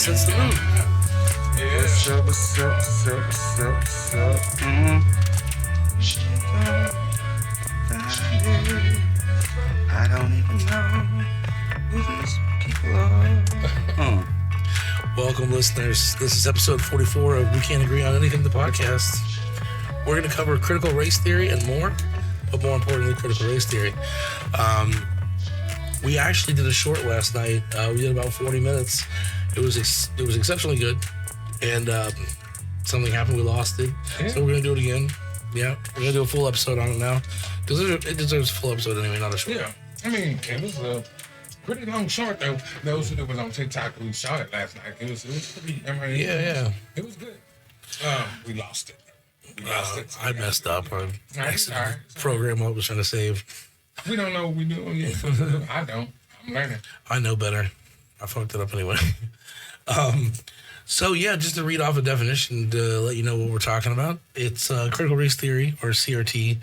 sets the mood. Yeah. What's up, what's up, what's up, what's up, what's up? She gon' find it. I don't even know who these people are. Welcome, listeners. This is episode 44 of We Can't Agree on Anything, the podcast. We're going to cover critical race theory and more, but more importantly, critical race theory. We actually did a short last night. We did about 40 minutes. It was exceptionally good, and something happened. We lost it, so we're going to do it again. Yeah, we're going to do a full episode on it now, because it deserves a full episode anyway, not a short. Yeah, I mean, it was a pretty long short, though. Those who was on TikTok who saw it last night, it was pretty, I mean, Yeah. It was good. We lost it. I messed up. I Sorry. program what I was trying to save. We don't know what we're doing yet. I don't. I'm learning. I know better. I fucked it up anyway. So yeah, just to read off a definition to let you know what we're talking about. It's critical race theory, or CRT,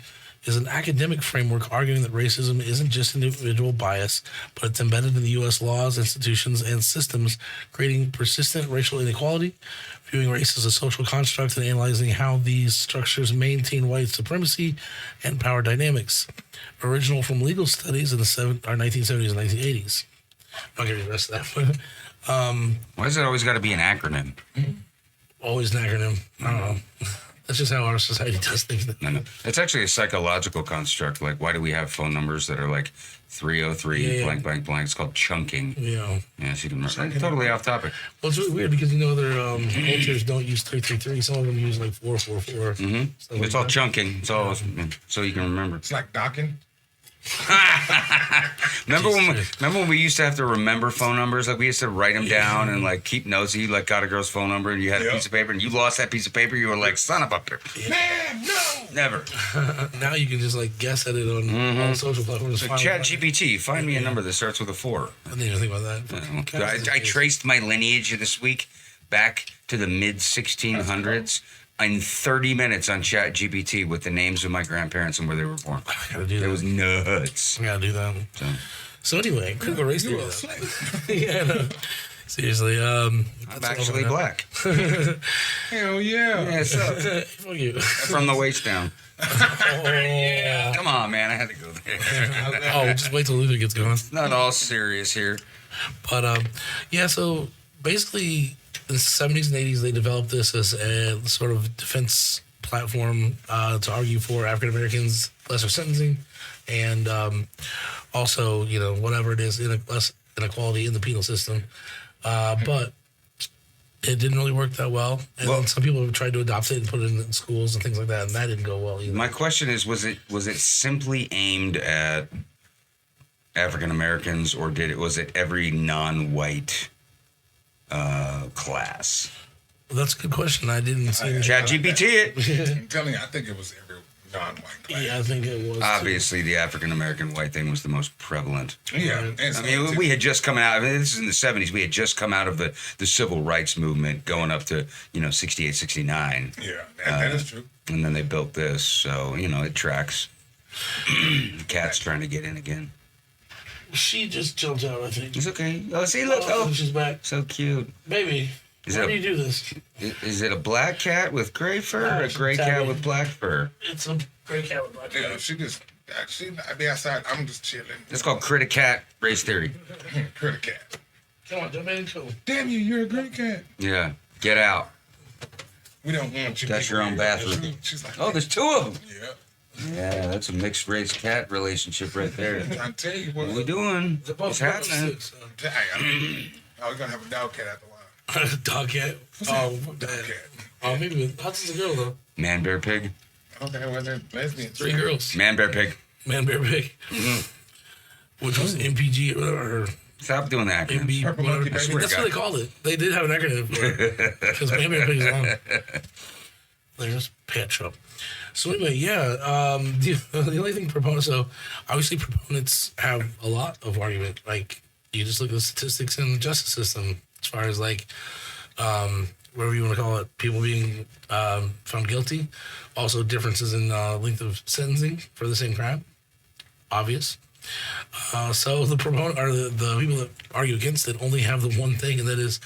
is an academic framework arguing that racism isn't just individual bias, but it's embedded in the U.S. laws, institutions, and systems, creating persistent racial inequality, viewing race as a social construct, and analyzing how these structures maintain white supremacy and power dynamics. Original from legal studies in the 1970s and 1980s. I'll give you the rest of that. Why does it always got to be an acronym? Always an acronym. I don't know. That's just how our society does things. No. It's actually a psychological construct. Like, why do we have phone numbers that are like 303 blank, blank, blank? It's called chunking. Yeah. Yeah, so you can remember. Totally off topic. Well, it's really weird because, their cultures don't use 333. Some of them use like 444. Mm-hmm. It's all chunking. It's all so you can remember. It's like docking. Remember when we used to have to remember phone numbers? Like, we used to write them down and like keep notes. You like got a girl's phone number and you had a piece of paper and you lost that piece of paper. You were like, son of a bitch. Man, no. Never. Now you can just like guess at it on social platforms. Like ChatGPT, find me a number that starts with a 4. I didn't even think about that. I traced my lineage this week back to the mid 1600s. In 30 minutes on ChatGPT with the names of my grandparents and where they were born. I gotta do that. It was nuts. I gotta do that. So anyway, critical race theory. Yeah, no. Seriously. I'm actually black. Hell yeah. Yeah, so, Fuck you. from the waist down. Come on, man. I had to go there. Just wait till Luther gets going. Not all serious here. But, so basically, in the 70s and 80s, they developed this as a sort of defense platform to argue for African Americans lesser sentencing and also, whatever it is, less inequality in the penal system. But it didn't really work that well. And then some people have tried to adopt it and put it in schools and things like that, and that didn't go well either. My question is, was it simply aimed at African Americans, or was it every non-white class? Well, that's a good question. I didn't see ChatGPT it. I'm telling you, I think it was every non-white class. Yeah, I think it was. Obviously, the African American white thing was the most prevalent. Yeah. I mean, we had just come out. This is in the 70s. We had just come out of the civil rights movement, going up to 68, 69. Yeah, that is true. And then they built this, so it tracks. Cat's trying to get in again. She just jumped out, I think. It's okay. Oh, see, look. Oh, she's back. So cute. Baby, why do you do this? Is it a black cat with gray fur or a gray cat with black fur? It's a gray cat with black fur. Yeah, she I be outside. I'm just chilling. It's called Critic Cat Race Theory. Critic cat. Come on, jump in. Damn you, you're a great cat. Yeah. Get out. We don't want you. That's your own bathroom. She's like, oh, there's 2 of them. Yeah. Yeah, that's a mixed race cat relationship right there. I tell you what. What we doing? What's happening? We're gonna have a dog cat after a while. Dog cat? Dog cat. Oh, maybe Hudson's a girl though. Man, bear, pig. Okay, well they're lesbians. 3 girls. Man, bear, pig. Man, bear, pig. Which was MPG or Stop doing that. MB. Purple monkey, That's baby. what they called it. They did have an acronym for it because Man, bear, pig is long. There's Pet Shop. So anyway, the only thing proponents, so obviously proponents have a lot of argument. Like, you just look at the statistics in the justice system as far as like, whatever you want to call it, people being found guilty. Also differences in length of sentencing for the same crime. Obvious. So the proponent or the people that argue against it only have the one thing, and that is,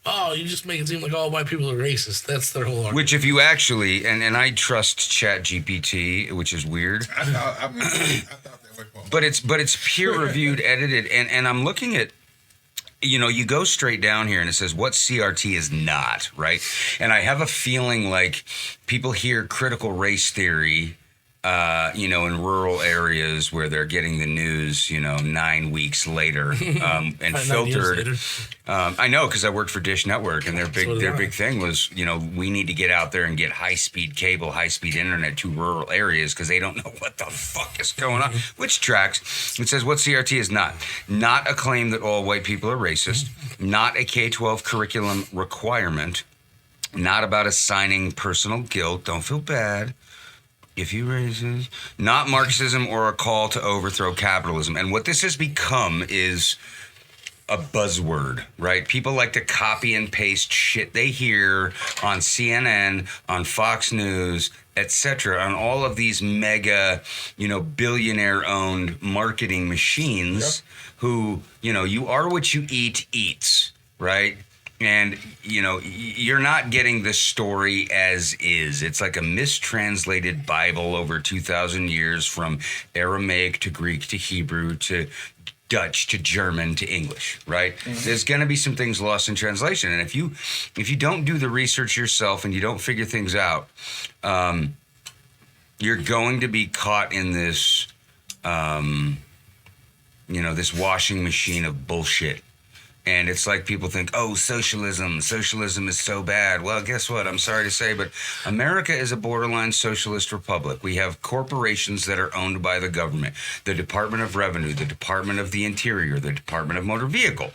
Oh, you just make it seem like all white people are racist. That's their whole argument. Which, if you actually, and I trust ChatGPT, which is weird. I thought that way. But it's peer reviewed, edited, and I'm looking at. You go straight down here and it says what CRT is not, right? And I have a feeling like people hear critical race theory, in rural areas where they're getting the news, 9 weeks later, and filtered. I know, because I worked for Dish Network, and their big thing was, we need to get out there and get high-speed cable, high-speed internet to rural areas because they don't know what the fuck is going on. Which tracks. It says what CRT is not. Not a claim that all white people are racist. Not a K-12 curriculum requirement. Not about assigning personal guilt. Don't feel bad if you racist. Not Marxism or a call to overthrow capitalism. And what this has become is a buzzword, right? People like to copy and paste shit they hear on CNN, on Fox News, etc., on all of these mega, billionaire-owned marketing machines who, you are what you eat eats, right? And, you're not getting the story as is. It's like a mistranslated Bible over 2,000 years from Aramaic to Greek to Hebrew to Dutch to German to English, right? Mm-hmm. There's going to be some things lost in translation. And if you don't do the research yourself and you don't figure things out, you're going to be caught in this, this washing machine of bullshit. And it's like people think, oh, socialism is so bad. Well, guess what? I'm sorry to say, but America is a borderline socialist republic. We have corporations that are owned by the government, the Department of Revenue, the Department of the Interior, the Department of Motor Vehicle.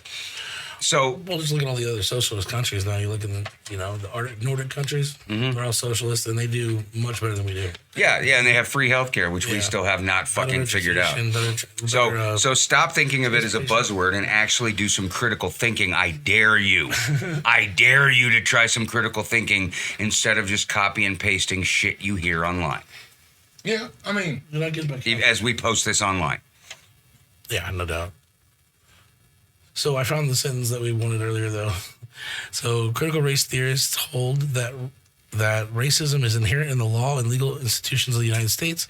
So, well, just look at all the other socialist countries now. You look in the Arctic Nordic countries. Mm-hmm. They're all socialist, and they do much better than we do. Yeah, and they have free healthcare, which we still have not fucking figured out. So stop thinking of it as a buzzword and actually do some critical thinking. I dare you. I dare you to try some critical thinking instead of just copy and pasting shit you hear online. Yeah, I mean, as we post this online. Yeah, no doubt. So I found the sentence that we wanted earlier, though. So critical race theorists hold that racism is inherent in the law and legal institutions of the United States,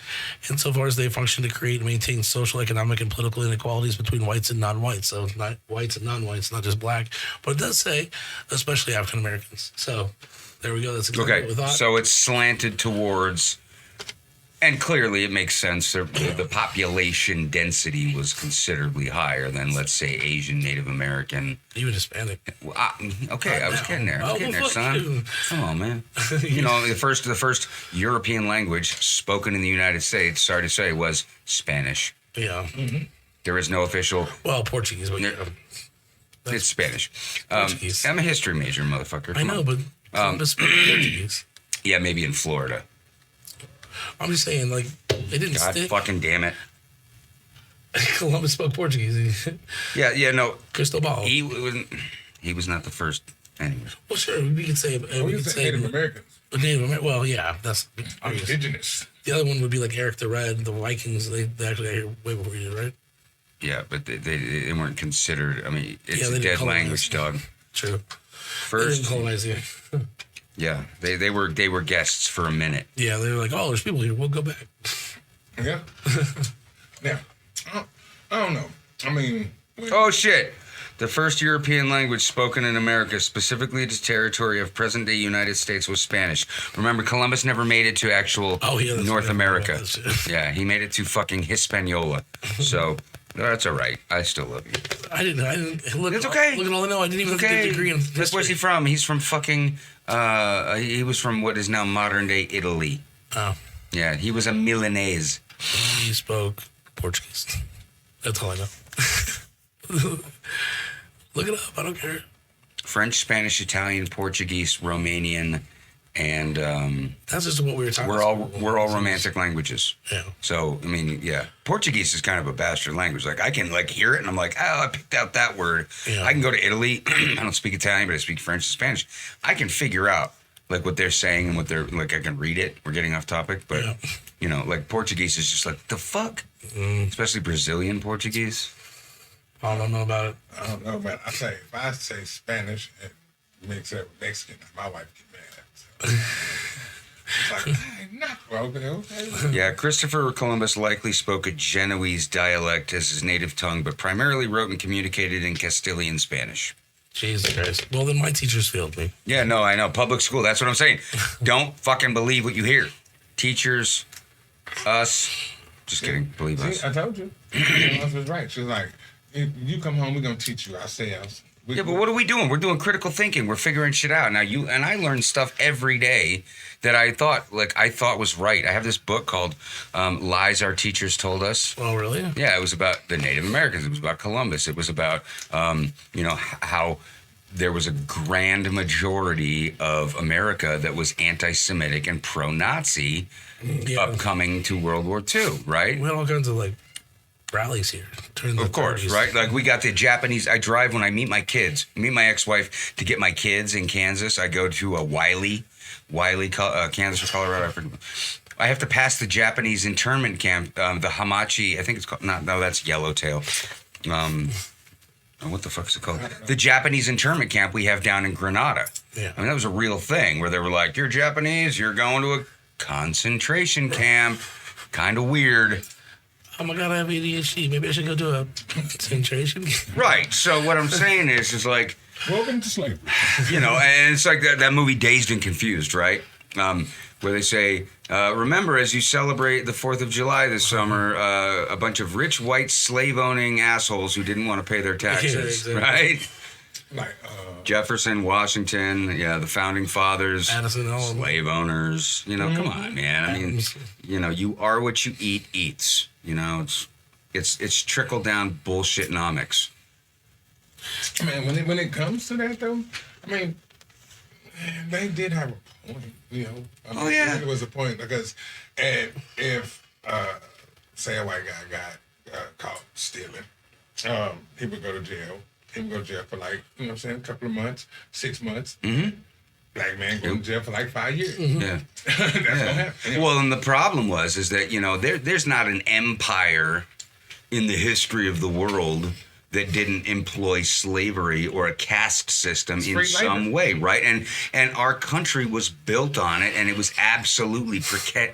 insofar as they function to create and maintain social, economic, and political inequalities between whites and non-whites. So not whites and non-whites, not just black. But it does say, especially African Americans. So there we go. That's exactly what we thought. So it's slanted towards... And clearly it makes sense. The population density was considerably higher than, let's say, Asian, Native American. Even Hispanic. Well, I was getting there. Son. Come on, man. The first European language spoken in the United States, sorry to say, was Spanish. Yeah. Mm-hmm. There is no official... Well, Portuguese, but it's Spanish. Portuguese. I'm a history major, motherfucker. I know, but Columbus spoke Portuguese. Yeah, maybe in Florida. I'm just saying, like, it didn't stick. God fucking damn it. Columbus spoke Portuguese. No. Cristobal. He was not the first. Anyways. Well, sure, we could say... we could say Native Americans. Well, yeah, that's... obvious. Indigenous. The other one would be like Eric the Red, the Vikings. They actually got here way before you did, right? Yeah, but they weren't considered... I mean, it's a dead language, dog. True. First... They didn't colonize here. Yeah, they were guests for a minute. Yeah, they were like, oh, there's people here. We'll go back. Yeah. Now, I don't know. I mean... Oh, shit. The first European language spoken in America, specifically its territory of present-day United States, was Spanish. Remember, Columbus never made it to actual North America. Yeah, he made it to fucking Hispaniola. So... That's all right. I still love you. I didn't. Look, it's okay. Look at all I know. I didn't even get a degree in history. Where's he from? He's from fucking... he was from what is now modern-day Italy. Oh. Yeah, he was a Milanese. He spoke Portuguese. That's all I know. Look it up. I don't care. French, Spanish, Italian, Portuguese, Romanian, and... that's just what we were talking about. We're all romantic languages. Yeah. So, I mean, yeah. Portuguese is kind of a bastard language. Like, I can, hear it, and I'm like, oh, I picked out that word. Yeah. I can go to Italy. I don't speak Italian, but I speak French and Spanish. I can figure out, what they're saying and what they're... I can read it. We're getting off topic, but, Portuguese is just the fuck? Especially Brazilian Portuguese. I don't know about it. I don't know, man. If I say Spanish, mix it with Mexican. My wife get mad. So. It's like, hey, not okay. Yeah, Christopher Columbus likely spoke a Genoese dialect as his native tongue, but primarily wrote and communicated in Castilian Spanish. Jesus Christ. Well, then my teachers failed me. Yeah, no, I know. Public school, that's what I'm saying. Don't fucking believe what you hear. Teachers, us. Just kidding. Believe us. See, I told you. Else was right. She was like, if you come home, we're going to teach you ourselves. Yeah, but what are we doing? We're doing critical thinking. We're figuring shit out. Now, you and I learn stuff every day that I thought was right. I have this book called Lies Our Teachers Told Us. Oh, really? Yeah, it was about the Native Americans. It was about Columbus. It was about, how there was a grand majority of America that was anti-Semitic and pro-Nazi upcoming to World War II, right? We had all kinds of, rallies here. Of course, 30s. right? Like we got the Japanese. I drive when I meet my kids, meet my ex-wife to get my kids in Kansas. I go to a Wiley, Kansas or Colorado. I have to pass the Japanese internment camp, the Hamachi. I think it's called. No, that's Yellowtail. What the fuck is it called? The Japanese internment camp we have down in Grenada. Yeah. I mean, that was a real thing where they were like, "You're Japanese. You're going to a concentration camp." Kind of weird. Oh my God, I have ADHD. Maybe I should go to a concentration. Right. So what I'm saying is like, welcome to slavery. And it's like that movie Dazed and Confused, right? Where they say, remember, as you celebrate the 4th of July this summer, a bunch of rich, white, slave-owning assholes who didn't want to pay their taxes, Yeah, exactly. right? Like, Jefferson, Washington, the founding fathers, Addison, all of them. slave owners. Come on, man. I mean, you are what you eats. It's trickle down bullshitnomics. Man, when it comes to that though, I mean, they did have a point. Oh, yeah. It was a point because if say a white guy got caught stealing, he would go to jail. He would go to jail for a couple of months, 6 months. Mm-hmm. Black man go to jail for 5 years. Mm-hmm. Yeah. That's what happened. Well, and the problem is that, there's not an empire in the history of the world that didn't employ slavery or a caste system in some way, right? And our country was built on it, and it was absolutely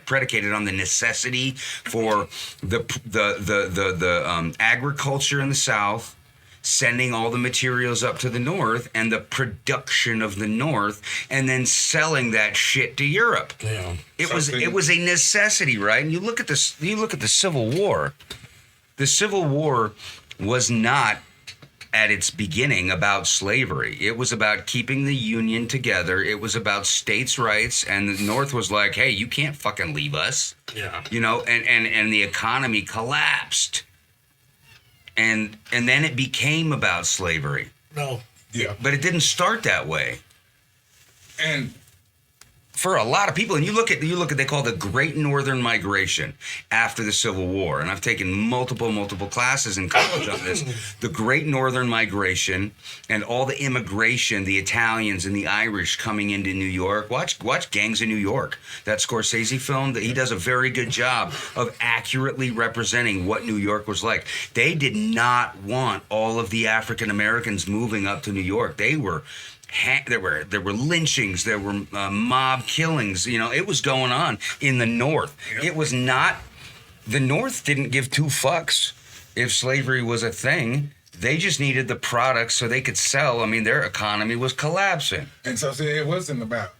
predicated on the necessity for the agriculture in the South, sending all the materials up to the North, and the production of the North, and then selling that shit to Europe. Yeah. It was a necessity, right? And you look at this. You look at the Civil War. The Civil War was not at its beginning about slavery. It was about keeping the Union together. It was about states' rights, and the North was like, "Hey, you can't fucking leave us." Yeah. And the economy collapsed. And then it became about slavery. No. Yeah. But it didn't start that way. And For a lot of people, and you look at they call the Great Northern Migration after the Civil War, and I've taken multiple classes in college on this. The Great Northern Migration and all the immigration, the Italians and the Irish coming into New York. Watch Gangs of New York, that Scorsese film. That he does a very good job of accurately representing what New York was like. They did not want all of the African Americans moving up to New York. There were lynchings, there were mob killings. It was going on in the North. Yep. It was not. The North didn't give two fucks if slavery was a thing. They just needed the products so they could sell. I mean, their economy was collapsing. And so, see, it wasn't about.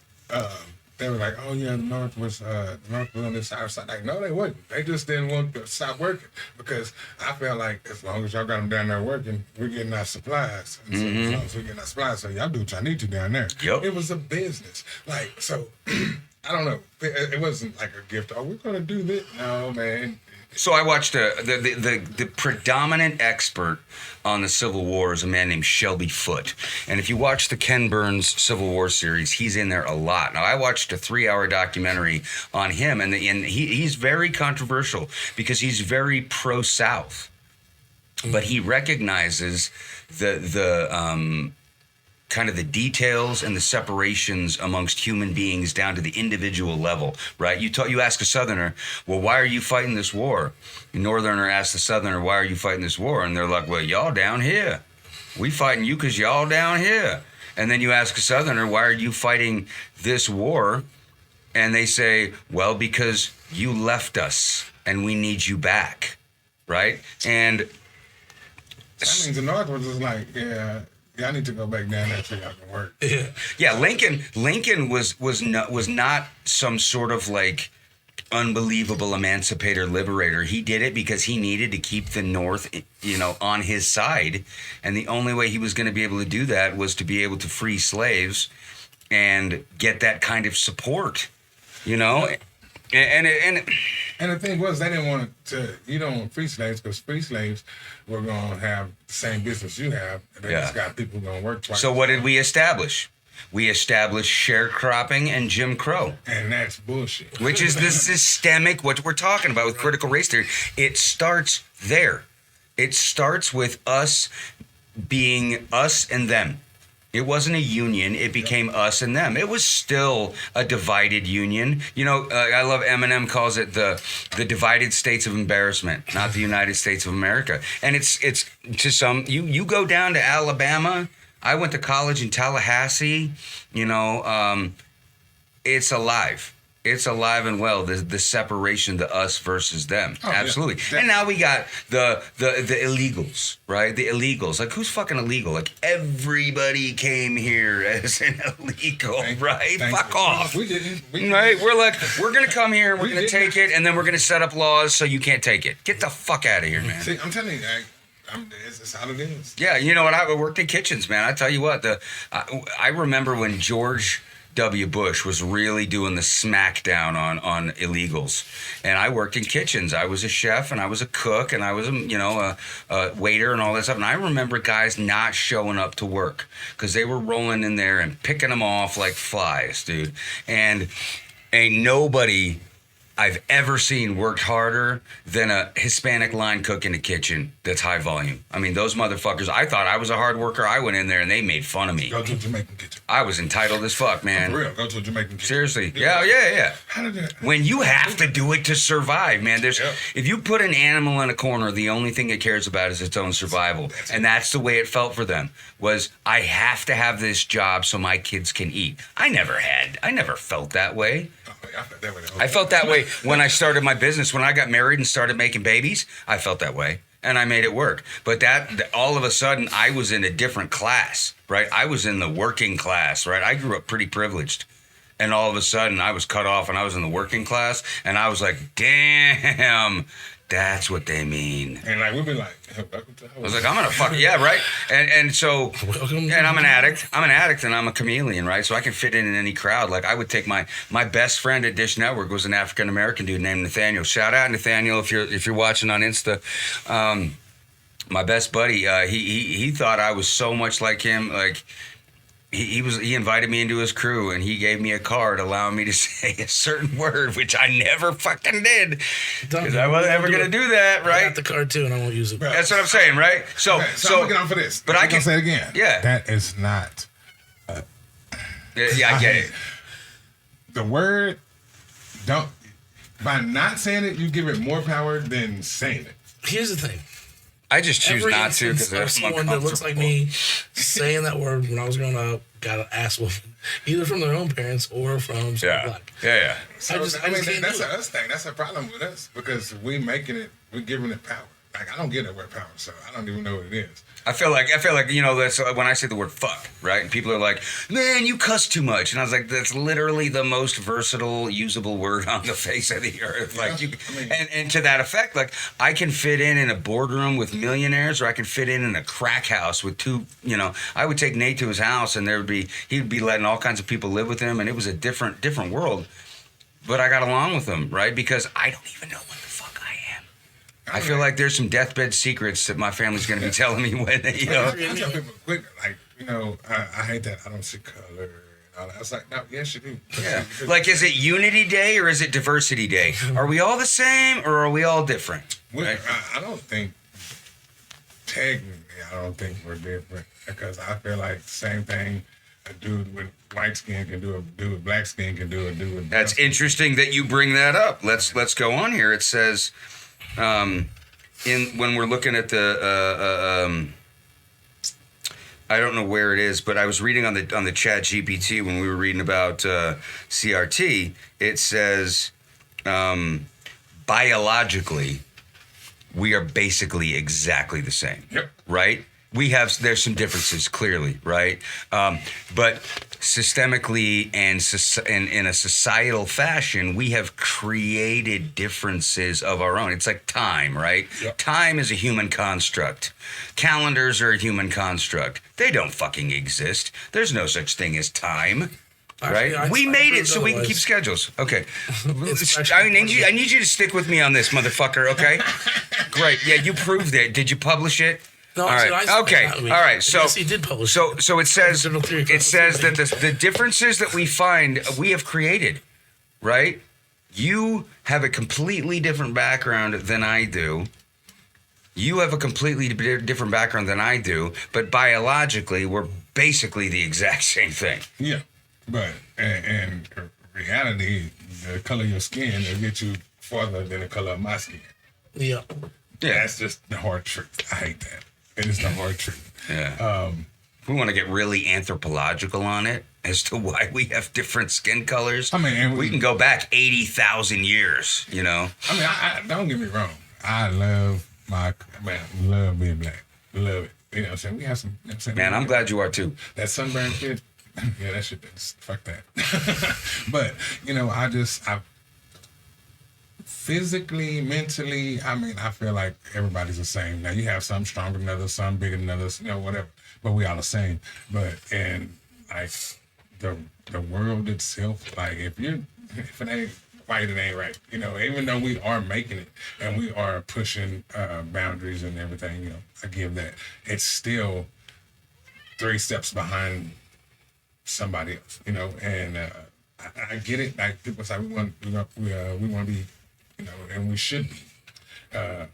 They were like, "Oh yeah, the North was on the South side." Like, no, they wasn't. They just didn't want to stop working because I felt like as long as y'all got them down there working, we're getting our supplies. And so as long as we're getting our supplies, so y'all do what y'all need to down there. Yep. It was a business. Like, so I don't know. It wasn't like a gift. Oh, we're gonna do this. No, man. So I watched the predominant expert on the Civil War is a man named Shelby Foote. And if you watch the Ken Burns Civil War series, he's in there a lot. Now, I watched a 3-hour documentary on him, and he's very controversial because he's very pro-South. But he recognizes the kind of the details and the separations amongst human beings down to the individual level, right? You ask a Southerner, well, why are you fighting this war? A Northerner asks the Southerner, why are you fighting this war? And they're like, well, y'all down here. We fighting you because y'all down here. And then you ask a Southerner, why are you fighting this war? And they say, well, because you left us and we need you back, right? And that means the North was just like, I need to go back down there so y'all can work. Yeah, Lincoln was not some sort of like unbelievable emancipator liberator. He did it because he needed to keep the North, on his side, and the only way he was going to be able to do that was to be able to free slaves and get that kind of support, And the thing was, they didn't want you don't want free slaves because free slaves were going to have the same business you have. And they just got people going to work twice. So what did we establish? We established sharecropping and Jim Crow. And that's bullshit. Which is the systemic, what we're talking about with critical race theory. It starts there. It starts with us being us and them. It wasn't a union. It became us and them. It was still a divided union. I love Eminem calls it the divided states of embarrassment, not the United States of America. And it's to some, you go down to Alabama. I went to college in Tallahassee. It's alive. It's alive and well. The separation, the us versus them. Oh, absolutely. Yeah. And now we got the illegals, right? The illegals. Like, who's fucking illegal? Like, everybody came here as an illegal, right? Fuck off. We didn't. Right? We're like, we're going to come here, we're going to take it, and then we're going to set up laws so you can't take it. Get the fuck out of here, man. See, I'm telling you, it's how it is. Yeah, you know what? I worked in kitchens, man. I tell you what, I remember when George W. Bush was really doing the smackdown on illegals, and I worked in kitchens. I was a chef, and I was a cook, and I was a waiter and all that stuff. And I remember guys not showing up to work because they were rolling in there and picking them off like flies, dude. And ain't nobody I've ever seen worked harder than a Hispanic line cook in the kitchen that's high volume. I mean, those motherfuckers, I thought I was a hard worker. I went in there and they made fun of me. Go to a Jamaican kitchen. I was entitled as fuck, man. For real, go to a Jamaican kitchen. Seriously. Yeah. How did that? When you have to do it to survive, man. If you put an animal in a corner, the only thing it cares about is its own survival. And that's the way it felt for them, was I have to have this job so my kids can eat. I never felt that way. I felt that way when I started my business. When I got married and started making babies, I felt that way. And I made it work. But that all of a sudden, I was in a different class, right? I was in the working class, right? I grew up pretty privileged. And all of a sudden, I was cut off and I was in the working class. And I was like, damn, that's what they mean. And like, we'd be like, I was like, I'm going to fuck, yeah, right? And so, and I'm an addict. I'm an addict and I'm a chameleon, right? So I can fit in any crowd. Like, I would take my best friend at Dish Network was an African-American dude named Nathaniel. Shout out, Nathaniel, if you're watching on Insta. My best buddy, he thought I was so much like him, like, he invited me into his crew and he gave me a card allowing me to say a certain word, which I never fucking did because I wasn't ever gonna do that, right? I got the card too, and I won't use it. That's what I'm saying, right? So I'm looking out for this. But I can say it again. Yeah, that is not. I get it. The word don't. By not saying it, you give it more power than saying it. Here's the thing. I just choose not to because there's someone that looks like me saying that word when I was growing up got an ass whooping, either from their own parents or from someone black. Yeah. So that's us thing. That's a problem with us because we're giving it power. Like, I don't get that word power, so I don't even know what it is. I feel like that's when I say the word fuck, right? And people are like, man, you cuss too much. And I was like, that's literally the most versatile, usable word on the face of the earth. Like, and to that effect, like, I can fit in a boardroom with millionaires, or I can fit in a crack house with two, I would take Nate to his house and he'd be letting all kinds of people live with him. And it was a different world. But I got along with him, right? Because I don't even know what the fuck I am. I feel like there's some deathbed secrets that my family's going to be telling me when they, I tell people quick, like, I hate that I don't see color and all that. I was like, no, yes, you do. Yeah. Like, is it Unity Day or is it Diversity Day? Are we all the same or are we all different? Right? I don't think, technically, we're different because I feel like the same thing a dude with white skin can do, a dude with black skin can do, a dude with That's interesting that you bring that up. Let's go on here. It says... when we're looking at the I don't know where it is, but I was reading on the Chat GPT when we were reading about CRT. It says biologically, we are basically exactly the same. Yep. Right? There's some differences clearly, right? But systemically and in a societal fashion, we have created differences of our own. It's like time, right? Yep. Time is a human construct. Calendars are a human construct. They don't fucking exist. There's no such thing as time. Right? We made it so we can keep schedules. Okay. I need you to stick with me on this, motherfucker, okay? Great. Yeah, you proved it. Did you publish it? No, all right. Okay. All right. So yes, he did publish. So it says that the differences that we find we have created, right? You have a completely different background than I do. You have a completely different background than I do, but biologically we're basically the exact same thing. Yeah, but in reality, the color of your skin will get you farther than the color of my skin. Yeah. That's just the hard truth. I hate that. It is the hard truth. Yeah. If we want to get really anthropological on it as to why we have different skin colors, I mean, we can go back 80,000 years, you know? I mean, I don't get me wrong. I love love being black. Love it. You know what I'm saying? We have some, you know what I'm saying? Man, I'm glad you are too. That sunburn shit, yeah, that shit, fuck that. But, you know, I physically, mentally, I mean, I feel like everybody's the same. Now, you have some stronger than others, some bigger than others, you know, whatever. But we all the same. But, and, like, the world itself, like, if it ain't right, it ain't right. You know, even though we are making it and we are pushing boundaries and everything, you know, I give that. It's still 3 steps behind somebody else, you know, and I get it. Like, people say we want to be, you know, and we should be. But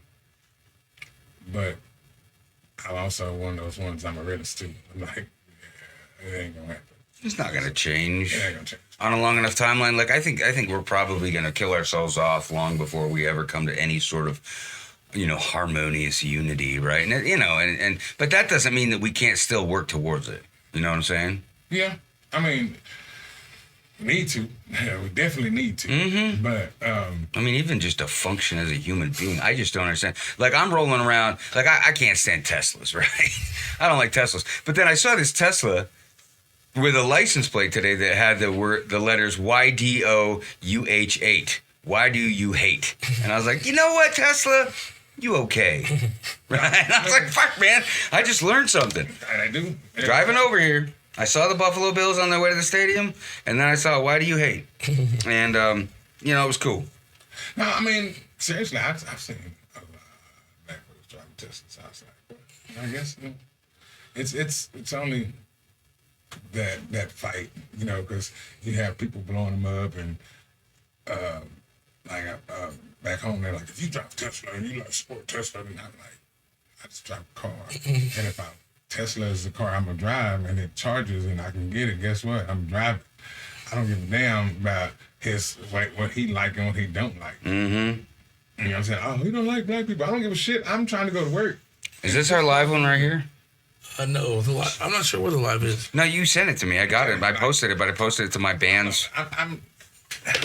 I'm also one of those ones, I'm a realist too. I'm like, yeah, it ain't gonna happen. It's not gonna change. It ain't gonna change. On a long enough timeline, like I think we're probably gonna kill ourselves off long before we ever come to any sort of, you know, harmonious unity, right? And you know, and but that doesn't mean that we can't still work towards it. You know what I'm saying? Yeah, I mean, we need to. Yeah, we definitely need to. Mm-hmm. But I mean, even just to function as a human being, I just don't understand. Like I'm rolling around, like I can't stand Teslas, right? I don't like Teslas. But then I saw this Tesla with a license plate today that had the letters YDOUH8. Why do you hate? And I was like, you know what, Tesla? You okay? Right? And I was like, fuck, man. I just learned something. I do. Driving over here, I saw the Buffalo Bills on their way to the stadium, and then I saw Why Do You Hate? And, you know, it was cool. No, I mean, seriously, I've seen a lot of black folks driving Teslas outside. I guess, you know, it's only that fight, you know, because you have people blowing them up, and back home they're like, if you drive Tesla and you like support Tesla, then I'm like, I just drive a car, and if Tesla is the car I'm gonna drive and it charges and I can get it, guess what? I'm driving. I don't give a damn about what he like and what he don't like. Mm-hmm. You know what I'm saying? Oh, he don't like black people. I don't give a shit. I'm trying to go to work. Is this our live one right here? No, I'm not sure where the live is. No, you sent it to me. I got it. I posted it, but I posted it to my bands.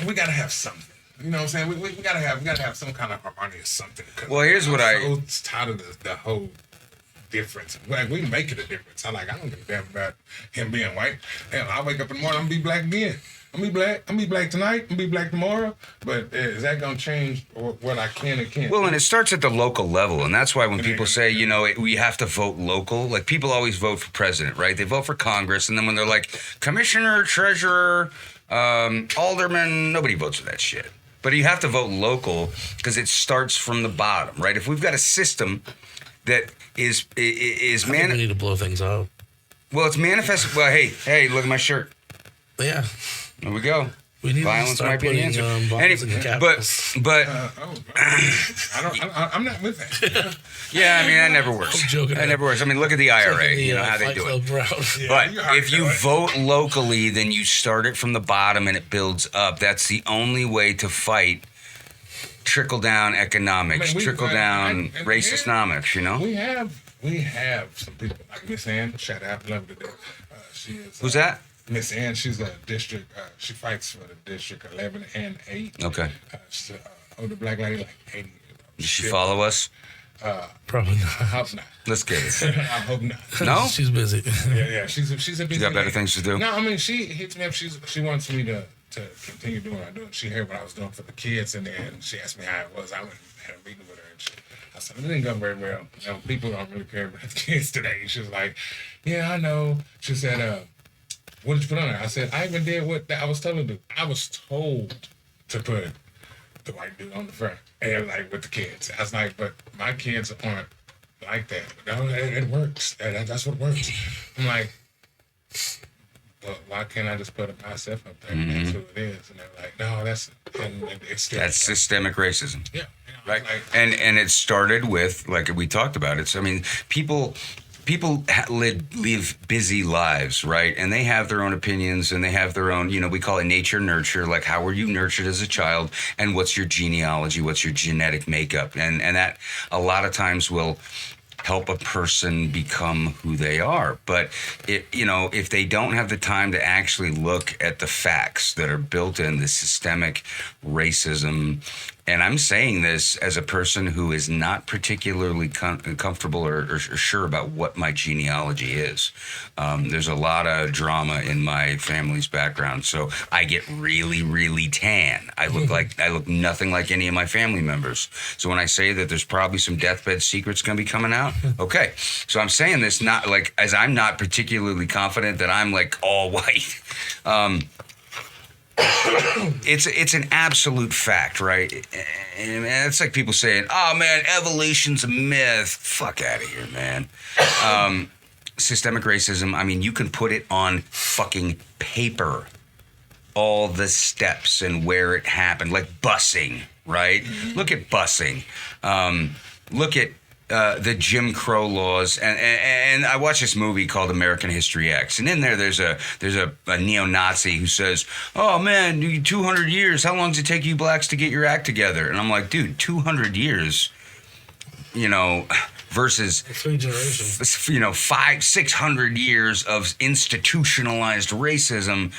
We gotta have something. You know what I'm saying? We gotta have some kind of harmony or something. Well, here's what I'm so tired of the whole difference. Like, we make it a difference. I don't give a damn about him being white. Hell, I wake up in the morning, I'm gonna be black again. I'm gonna be black tonight, I'm gonna be black tomorrow. But is that gonna change what I can and can't? Well, and it starts at the local level, and that's why when people say, you know, we have to vote local, like people always vote for president, right? They vote for Congress, and then when they're like commissioner, treasurer, alderman, nobody votes for that shit. But you have to vote local because it starts from the bottom, right? If we've got a system that is I think we need to blow things up. Well, it's manifest. Well, hey, look at my shirt. Yeah. There we go. We need violence to start might be the answer. But I'm not with that. Yeah, I mean that never works. I'm joking. That never works. I mean, look at the IRA. You know how they do it. But if you vote locally, then you start it from the bottom and it builds up. That's the only way to fight trickle down economics, trickle down racistonomics. You know. We have we have some people like Miss Ann. Shout out, love her to death. She is. Who's that? Miss Ann. She's a district. She fights for the district 11 and 8. Okay. She's an older black lady, like 80. Does she follow us? Probably I not. hope not. Let's get it. I hope not. No? She's busy. Yeah. She's a busy. You got better lady. things to do? No, I mean she hits me up. She wants me to continue doing what I do. She heard what I was doing for the kids, and then she asked me how it was. I went and had a meeting with her, and I said it didn't go very well. You know, people don't really care about the kids today. She was like, "Yeah, I know." She said, "What did you put on there?" I said, "I even did what I was told to do. I was told to put the white dude on the front and like with the kids." I was like, "But my kids aren't like that." No, it works. That's what works. I'm like, "But why can't I just put myself up there? That's who it is." And they're like, "No, it's still That's systemic racism. yeah, Right. Like, And it started with, like we talked about, people live busy lives, right? And they have their own opinions and they have their own, we call it nature nurture, like how were you nurtured as a child and what's your genealogy, what's your genetic makeup. And that a lot of times will help a person become who they are. But if they don't have the time to actually look at the facts that are built in the systemic racism, and I'm saying this as a person who is not particularly comfortable or sure about what my genealogy is. There's a lot of drama in my family's background, so I get really, really tan. I look nothing like any of my family members. So when I say that there's probably some deathbed secrets going to be coming out, okay. So I'm saying this not like as I'm not particularly confident that I'm like all white. It's an absolute fact, right? And it's like people saying, "Oh man, evolution's a myth." Fuck out of here, man. Systemic racism. I mean, you can put it on fucking paper, all the steps and where it happened, like busing, right? Look at busing. Look at the Jim Crow laws, and I watched this movie called American History X, and in there's a neo-Nazi who says, "Oh man, 200 years. How long does it take you blacks to get your act together?" And I'm like, dude, 200 years, versus 3 generations. 500-600 years of institutionalized racism.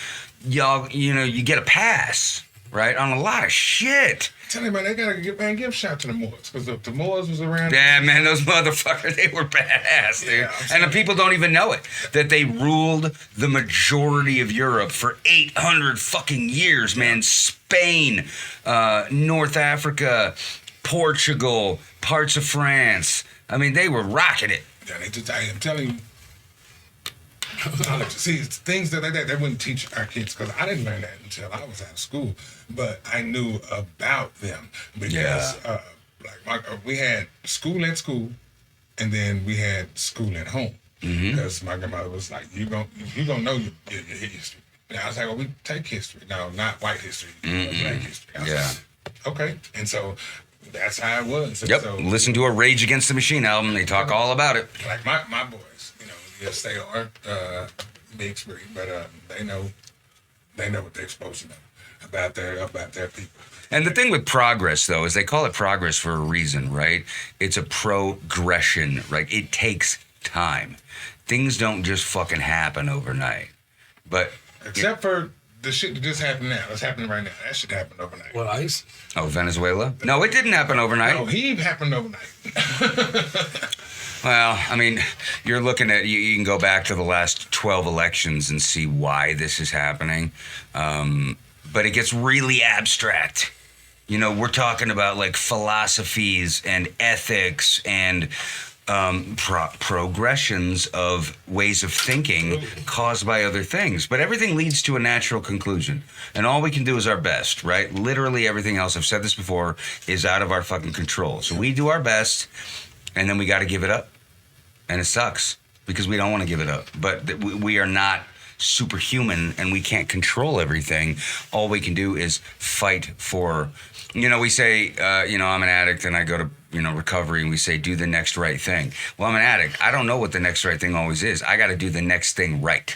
Y'all, you get a pass, right, on a lot of shit. tell you, man, they gotta give a shout to the Moors, because the Moors was around. Yeah, man, those motherfuckers, they were badass, dude. Yeah, and the people don't even know it, that they ruled the majority of Europe for 800 fucking years, man. Spain, North Africa, Portugal, parts of France. I mean, they were rocking it. Yeah, I am telling you. See, things that they wouldn't teach our kids, because I didn't learn that until I was out of school. But I knew about them because, we had school at school, and then we had school at home. Because my grandmother was like, "You gonna know your history." And I was like, "Well, we take history, no, not white history, black history." I was like, okay, and so that's how it was. And Yep. so, Listen to a Rage Against the Machine album. They talk all about it. like my boys, yes, they are mixed breed, but they know what they're supposed to know about their people. And the thing with progress, though, is they call it progress for a reason, right? It's a progression, right? It takes time. Things don't just fucking happen overnight. But Except for the shit that just happened now. That's happening right now. That shit happened overnight. What, ICE? oh, Venezuela? No, it didn't happen overnight. No, he happened overnight. Well, I mean, you're looking at, you can go back to the last 12 elections and see why this is happening. But it gets really abstract. We're talking about like philosophies and ethics and progressions of ways of thinking caused by other things. But everything leads to a natural conclusion. And all we can do is our best, right? Literally everything else, I've said this before, is out of our fucking control. So we do our best, and then we got to give it up. And it sucks because we don't want to give it up. But we are not superhuman, and we can't control everything. All we can do is fight for, we say, I'm an addict and I go to, recovery, and we say, do the next right thing. Well, I'm an addict. I don't know what the next right thing always is. I got to do the next thing right.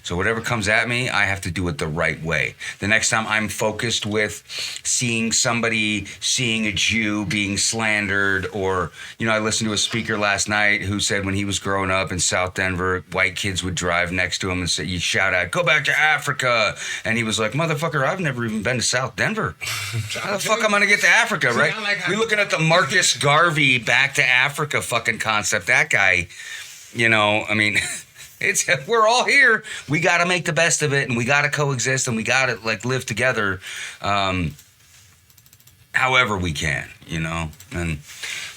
So whatever comes at me, I have to do it the right way. The next time I'm focused with seeing somebody, seeing a Jew being slandered, or, I listened to a speaker last night who said when he was growing up in South Denver, white kids would drive next to him and say, you shout out, go back to Africa. And he was like, motherfucker, I've never even been to South Denver. How the fuck am I going to get to Africa, right? We're looking at the Marcus Garvey back to Africa fucking concept. That guy, we're all here. We got to make the best of it, and we got to coexist, and we got to live together, however we can, And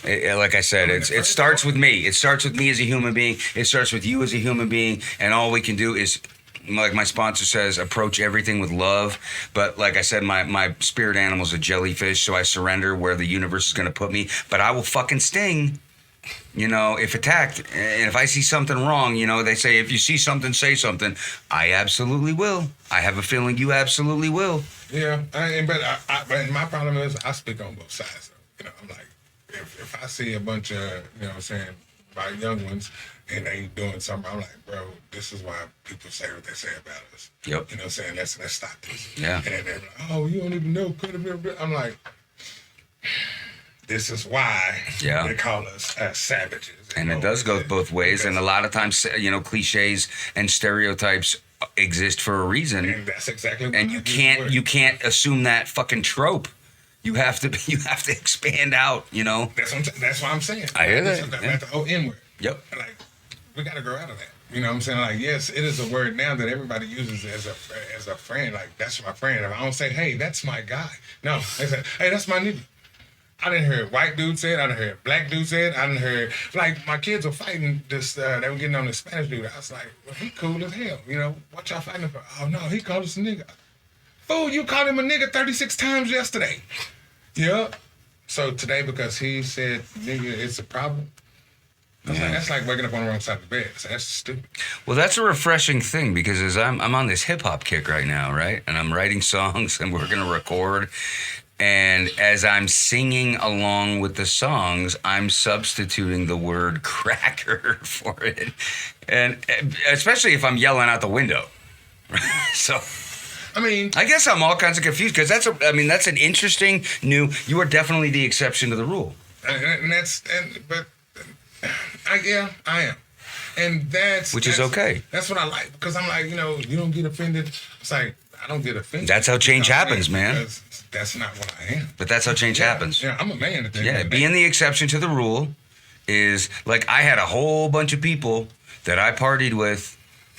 like I said, it starts with me. It starts with me as a human being. It starts with you as a human being, and all we can do is, like my sponsor says, approach everything with love. But like I said, my spirit animal is a jellyfish, so I surrender where the universe is going to put me. But I will fucking sting. If attacked, and if I see something wrong, they say, if you see something, say something. I absolutely will. I have a feeling you absolutely will. Yeah, but my problem is I speak on both sides. I'm like, if I see a bunch of, by young ones, and they doing something, I'm like, bro, this is why people say what they say about us. Yep. Let's stop this. Yeah. And then they're like, oh, you don't even know. I'm like, this is why they call us savages. And it does go both ways. And a lot of times, cliches and stereotypes exist for a reason. And that's exactly what and you can't assume that fucking trope. You have to expand out, That's what I'm saying. I hear that. That's the whole N word. Yep. Like, we got to grow out of that. You know what I'm saying? Like, yes, it is a word now that everybody uses as a friend. Like, that's my friend. If I don't say, hey, that's my guy. No, they say, hey, that's my nigga. I didn't hear white dude say it. I didn't hear black dude say it. I didn't hear, my kids were fighting this, they were getting on the Spanish dude. I was like, well, he cool as hell. What y'all fighting for? Oh, no, he called us a nigga. Fool, you called him a nigga 36 times yesterday. Yeah. So today, because he said nigga, it's a problem. That's like waking up on the wrong side of the bed. So that's stupid. Well, that's a refreshing thing because as I'm on this hip hop kick right now, right? And I'm writing songs and we're gonna record. And as I'm singing along with the songs, I'm substituting the word cracker for it. And especially if I'm yelling out the window. So I guess I'm all kinds of confused because that's an interesting new. You are definitely the exception to the rule. I am, and that's okay. That's what I like because I'm like, you don't get offended. It's like I don't get offended. That's how change happens, man. That's not what I am. But that's how change happens. Yeah, I'm a man. Being the exception to the rule is like I had a whole bunch of people that I partied with.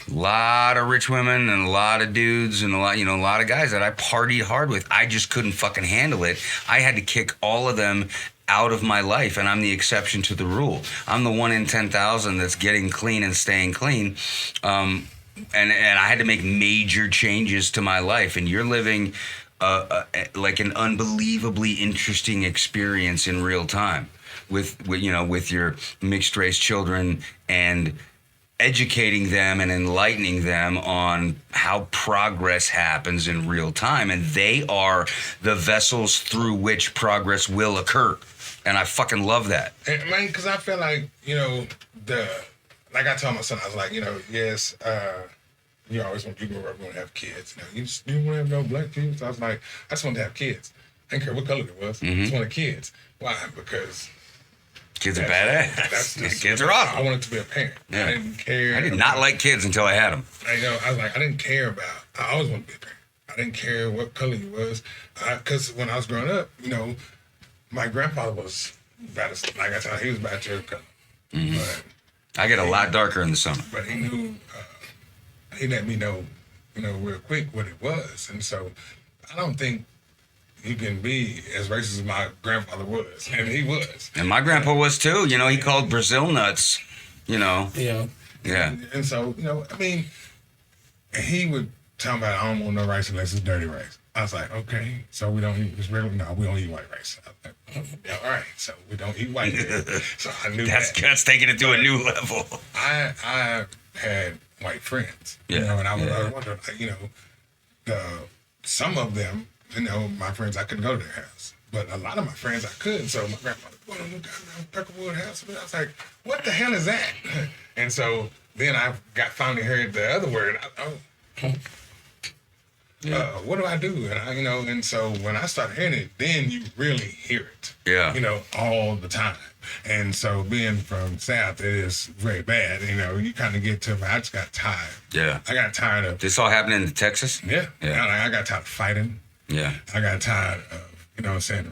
A lot of rich women and a lot of dudes and a lot of guys that I partied hard with. I just couldn't fucking handle it. I had to kick all of them out of my life, and I'm the exception to the rule. I'm the 1 in 10,000 that's getting clean and staying clean. And I had to make major changes to my life. And you're living like an unbelievably interesting experience in real time with your mixed race children and educating them and enlightening them on how progress happens in real time. And they are the vessels through which progress will occur. And I fucking love that. And, man, because I feel like, like I told my son, I was like, yes, you always want to grow up and have kids. You just didn't want to have no black kids. So I was like, I just wanted to have kids. I didn't care what color it was. I just wanted kids. Why? Because kids are badass. Kids are awesome. I wanted to be a parent. Yeah. I didn't care. I did not like kids until I had them. I was like, I didn't care about. I always wanted to be a parent. I didn't care what color he was, because when I was growing up, my grandfather was about like I said, he was about your color. Mm-hmm. But I get a lot darker in the summer. But he knew. He let me know, real quick what it was, and so I don't think you can be as racist as my grandfather was, and he was. And my grandpa was too. He called Brazil nuts. Yeah. Yeah. And so, he would tell me, I don't want no rice unless it's dirty rice. I was like, okay, so we don't eat this regular? No, we don't eat white rice. I was like, yeah, all right, so we don't eat white rice. So I knew that's taking it to a new level. I had white friends, and I was wondering, some of them, my friends, I couldn't go to their house. But a lot of my friends, I could. So my grandfather, go to the goddamn Peckerwood house. I was like, what the hell is that? And so then I finally heard the other word. What do I do? And and so when I started hearing it, then you really hear it. Yeah. All the time. And so being from South, it is very bad. You kind of get to, I just got tired. Yeah. I got tired of. This all happening in Texas? Yeah. Yeah. I got tired of fighting. Yeah. I got tired of,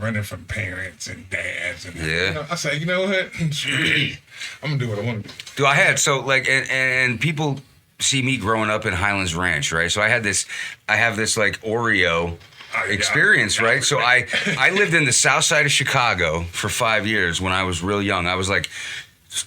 running from parents and dads. And, Yeah. I say, you know what? I'm going to do what I want to do. Do I had, so like, and people see me growing up in Highlands Ranch, right? So I have this like Oreo experience, right? So I lived in the south side of Chicago for 5 years when I was real young. I was like,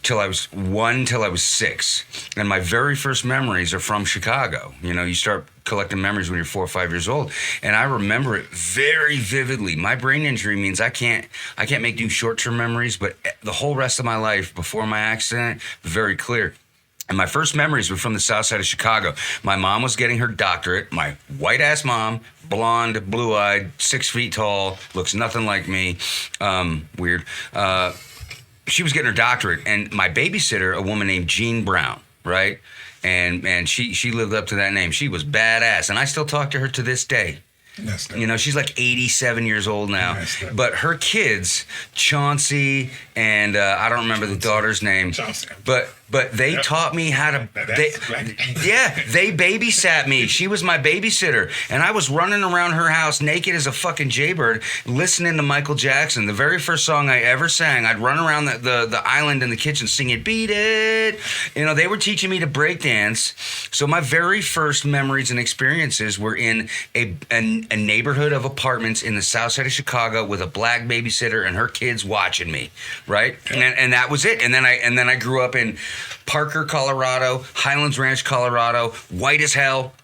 till I was 1 till I was 6. And my very first memories are from Chicago. You start collecting memories when you're 4 or 5 years old. And I remember it very vividly. My brain injury means I can't make do short-term memories, but the whole rest of my life before my accident, very clear. And my first memories were from the south side of Chicago. My mom was getting her doctorate. My white-ass mom, blonde, blue-eyed, 6 feet tall, looks nothing like me. Weird. She was getting her doctorate, and my babysitter, a woman named Jean Brown, right? And she lived up to that name. She was badass, and I still talk to her to this day. She's like 87 years old now. But her kids, Chauncey and I don't remember the daughter's name. Chauncey. But they taught me how to. They babysat me. She was my babysitter, and I was running around her house naked as a fucking jaybird, listening to Michael Jackson. The very first song I ever sang, I'd run around the island in the kitchen singing "Beat It." They were teaching me to break dance. So my very first memories and experiences were in a neighborhood of apartments in the south side of Chicago with a black babysitter and her kids watching me, right? And that was it. And then I grew up in Parker, Colorado, Highlands Ranch, Colorado, white as hell.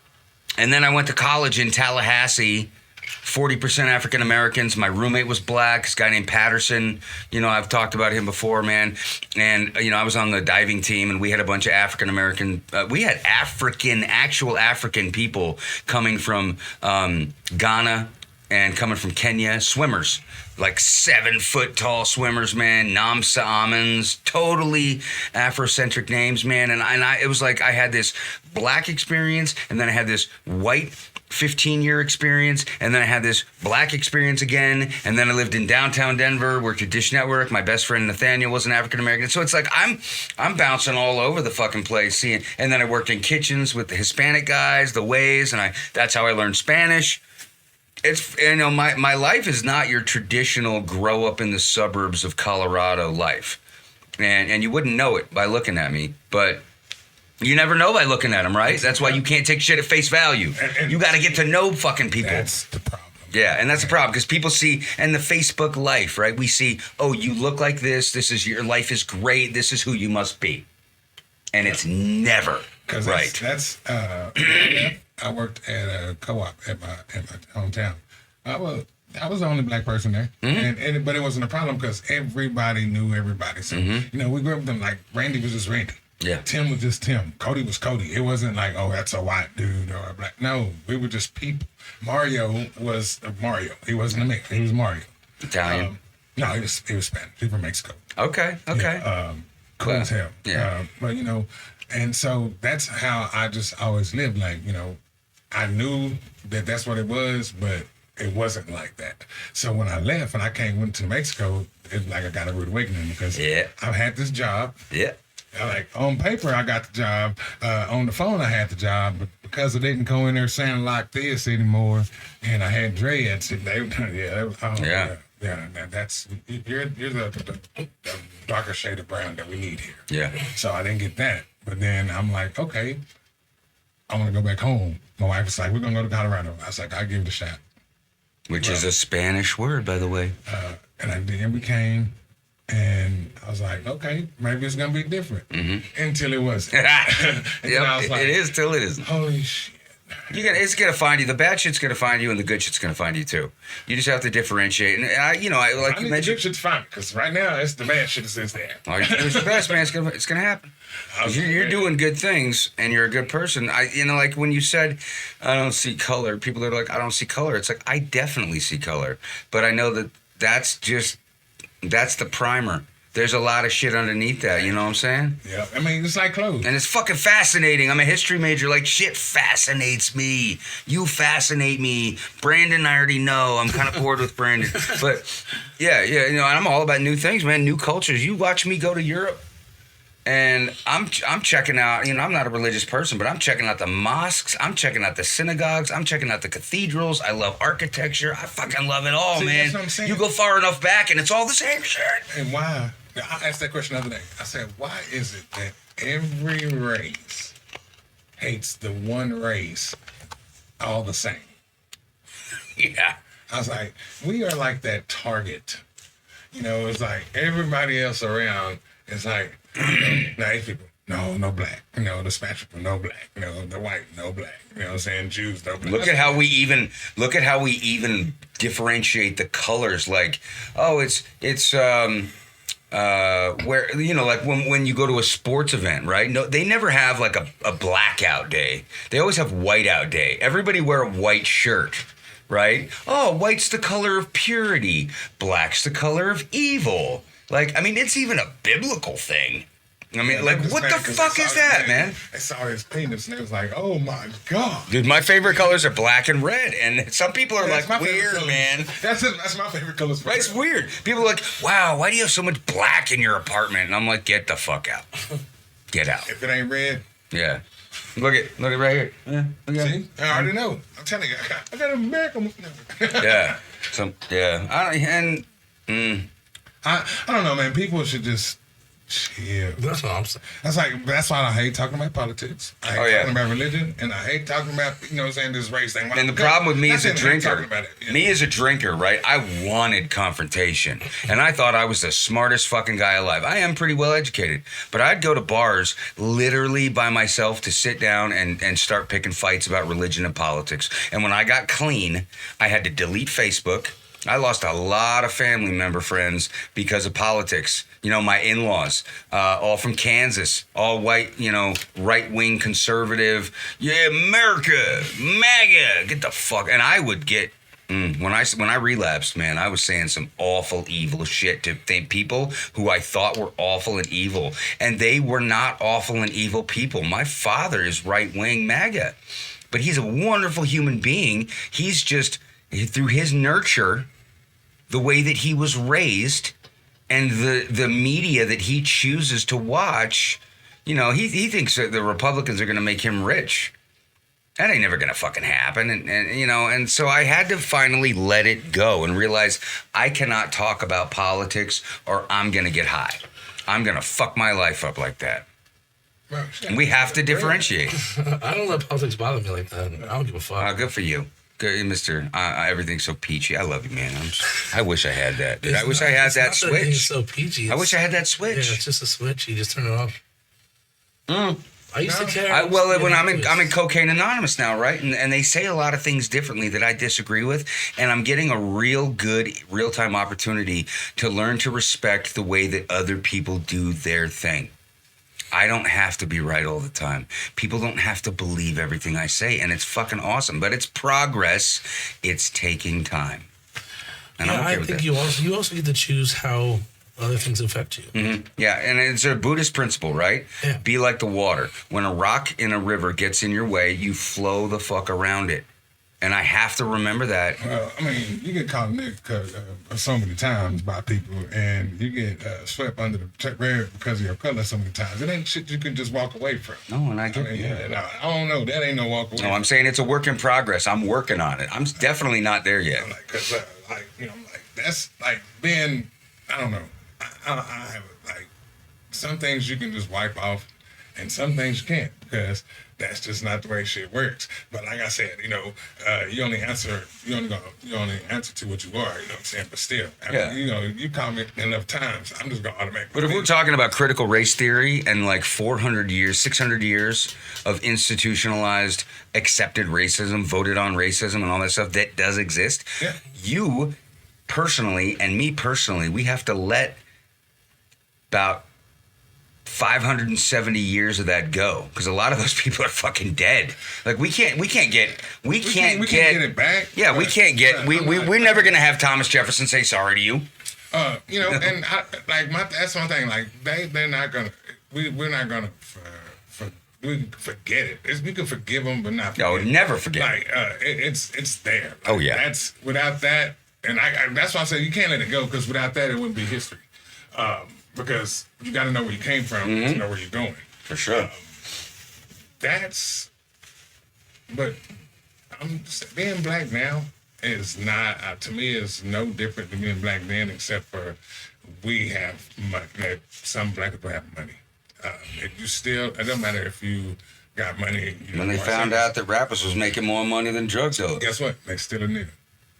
And then I went to college in Tallahassee, 40% African Americans. My roommate was black, this guy named Patterson. I've talked about him before, man. And, I was on the diving team, and we had a bunch of African American, we had actual African people coming from Ghana and coming from Kenya, swimmers. Like 7 foot tall swimmers, man. Namsa Amens, totally Afrocentric names, man. And it was like I had this black experience, and then I had this white 15-year experience, and then I had this black experience again, and then I lived in downtown Denver, worked at Dish Network. My best friend Nathaniel was an African American, so it's like I'm bouncing all over the fucking place, seeing. And then I worked in kitchens with the Hispanic guys, the Ways, and that's how I learned Spanish. It's my life is not your traditional grow up in the suburbs of Colorado life, and you wouldn't know it by looking at me, but you never know by looking at them, right? That's why you can't take shit at face value. And you got to get to know fucking people. That's the problem. Yeah, and that's the problem because people see, and the Facebook life, right? We see, oh, you look like this. This is your life is great. This is who you must be, and it's never right. That's I worked at a co-op at my hometown. I was the only black person there, but it wasn't a problem because everybody knew everybody. So we grew up with them like Randy was just Randy. Yeah. Tim was just Tim. Cody was Cody. It wasn't like, oh, that's a white dude or a black. No, we were just people. Mario was Mario. He wasn't a mix. He was Mario. Italian? No, he was Spanish. He from Mexico. Okay. Yeah, cool as hell. Yeah. But and so that's how I just always lived. Like, I knew that that's what it was, but it wasn't like that. So when I left and I went to Mexico, it's like I got a rude awakening because I had this job. Yeah. Like on paper, I got the job. On the phone, I had the job, but because I didn't go in there sounding like this anymore, and I had dreads, that's you're the darker shade of brown that we need here. Yeah. So I didn't get that, but then I'm like, okay, I want to go back home. My wife was like, we're gonna go to Colorado. I was like, I'll give it a shot. Which is a Spanish word, by the way. And then we came. And I was like, okay, maybe it's going to be different. Until it wasn't. Yep, like, it is till it isn't. Holy shit. It's going to find you. The bad shit's going to find you, and the good shit's going to find you, too. You just have to differentiate. And, like you mentioned. The good shit's fine, because right now, it's the bad shit that's there. It's the best, man. It's going to happen. You're doing good things, and you're a good person. Like when you said, I don't see color, people are like, I don't see color. It's like, I definitely see color. But I know that's the primer. There's a lot of shit underneath that, you know what I'm saying? Yeah, I mean, it's like clothes. And it's fucking fascinating. I'm a history major. Like, shit fascinates me. You fascinate me. Brandon, I already know. I'm kind of bored with Brandon. But, yeah, you know, I'm all about new things, man, new cultures. You watch me go to Europe, and I'm checking out, you know, I'm not a religious person, but I'm checking out the mosques. I'm checking out the synagogues. I'm checking out the cathedrals. I love architecture. I fucking love it all, See, man. that's what I'm saying. You go far enough back, and it's all the same shit. And why? I asked that question the other day. I said, why is it that every race hates the one race all the same? Yeah. I was like, we are like that target. You know, it's like everybody else around is like, nice people, no black. You know, the Spanish people, no black. You know, the white, no black. You know what I'm saying? Jews, no black. Look at how we even differentiate the colors. Like, oh, it's where, you know, like when you go to a sports event, right? No, they never have like a blackout day. They always have whiteout day. Everybody wear a white shirt, right? Oh, white's the color of purity. Black's the color of evil. Like, I mean, it's even a biblical thing. I mean, like, what the fuck is that, man? I saw his penis and it was like, oh my God. Dude, my favorite colors are black and red. And some people are That's my like, favorite weird, colors. man. That's my favorite colors. Right? It's weird. People are like, wow, why do you have so much black in your apartment? And I'm like, get the fuck out. Get out. If it ain't red. Yeah. Look at right here. Yeah. Look at See? I already know. I'm telling you, I got a American. Yeah. I don't know, man. People should just chill. That's what I'm saying. That's why I hate talking about politics. I hate talking about religion, and I hate talking about, you know what I'm saying, this race thing. And the problem with me as a Not saying I hate drinker, talking about it, yeah. me as a drinker, right? I wanted confrontation. And I thought I was the smartest fucking guy alive. I am pretty well educated. But I'd go to bars literally by myself to sit down and start picking fights about religion and politics. And when I got clean, I had to delete Facebook. I lost a lot of family member friends because of politics. You know, my in-laws, all from Kansas, all white, you know, right-wing conservative. Yeah, America, MAGA, get the fuck. And I would get, when I relapsed, man, I was saying some awful, evil shit to people who I thought were awful and evil. And they were not awful and evil people. My father is right-wing MAGA, but he's a wonderful human being. He's just, through his nurture, the way that he was raised, and the media that he chooses to watch, you know, he thinks that the Republicans are going to make him rich. That ain't never going to fucking happen. And you know, and so I had to finally let it go and realize I cannot talk about politics or I'm going to get high. I'm going to fuck my life up like that. Bro, And we have to differentiate. I don't let politics bother me like that. I don't give a fuck. Good for you. Good, Mr. Everything's so peachy. I love you, man. I wish I had that. Dude. I wish I had that It's switch. so peachy. I wish I had that Yeah, switch. it's just a switch. You just turn it off. I used to care. When I'm in Cocaine Anonymous now, right? And they say a lot of things differently that I disagree with. And I'm getting a real good real-time opportunity to learn to respect the way that other people do their thing. I don't have to be right all the time. People don't have to believe everything I say. And it's fucking awesome. But it's progress. It's taking time. And Yeah, I'm okay I with think that. you also get to choose how other things affect you. Mm-hmm. Yeah, and it's a Buddhist principle, right? Yeah. Be like the water. When a rock in a river gets in your way, you flow the fuck around it. And I have to remember that. I mean, you get called Nick so many times by people, and you get swept under the rug because of your color so many times. It ain't shit you can just walk away from. No, and I get I don't know. That ain't no walk away. No, I'm saying it's a work in progress. I'm working on it. I'm definitely not there yet. Like, cause like, you know, like that's like being, I don't know. I have like some things you can just wipe off, and some things you can't, because that's just not the way shit works. But like I said, you know, you only answer to what you are. You know what I'm saying? But still, you know, you call me enough times, I'm just gonna automatically. But if we're talking about critical race theory and like 400 years, 600 years of institutionalized, accepted racism, voted on racism, and all that stuff that does exist, you personally and me personally, we have to let about 570 years of that go, because a lot of those people are fucking dead. Like we can't get it back. Yeah, we can't get. We're never gonna have Thomas Jefferson say sorry to you. You know, and that's one thing. Like they're not gonna. We're not gonna. We can forget it. We can forgive them, but not. No, never forget. Like it's there. Oh yeah. That's without that, and I that's why I say you can't let it go because without that it wouldn't be history. Because you got to know where you came from to know where you're going. For sure. But being black now is not to me is no different than being black then, except for we have money. Some black people have money. It don't matter if you got money. When they found out that rappers was making more money than drug dealers. Guess what? They still a nigga.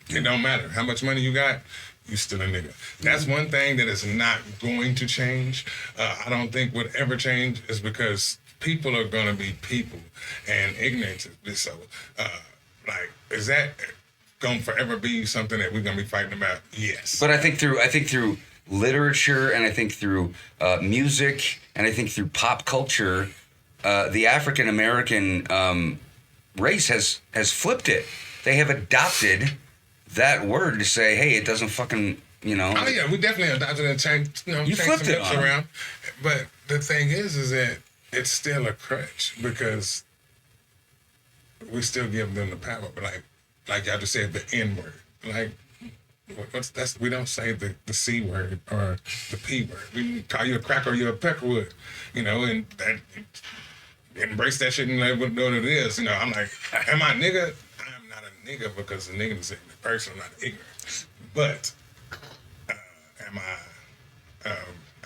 It don't matter how much money you got. You still a nigga. That's one thing that is not going to change. I don't think would ever change is because people are gonna be people, and ignorance is so. Is that gonna forever be something that we're gonna be fighting about? Yes. But I think through literature, and I think through music, and I think through pop culture, the African American race has flipped it. They have adopted that word to say, hey, it doesn't fucking, you know. Oh yeah, we definitely adopted and changed. You You changed flipped some it hips on around. But the thing is that it's still a crutch because we still give them the power. But like y'all just said, the N word. Like, we don't say the C word or the P word. We call you a cracker or you're a peckerwood, you know, and that embrace that shit and let what it is. You know, I'm like, am I a nigga? I'm not a nigga because a nigga is a person, I'm not ignorant. But am I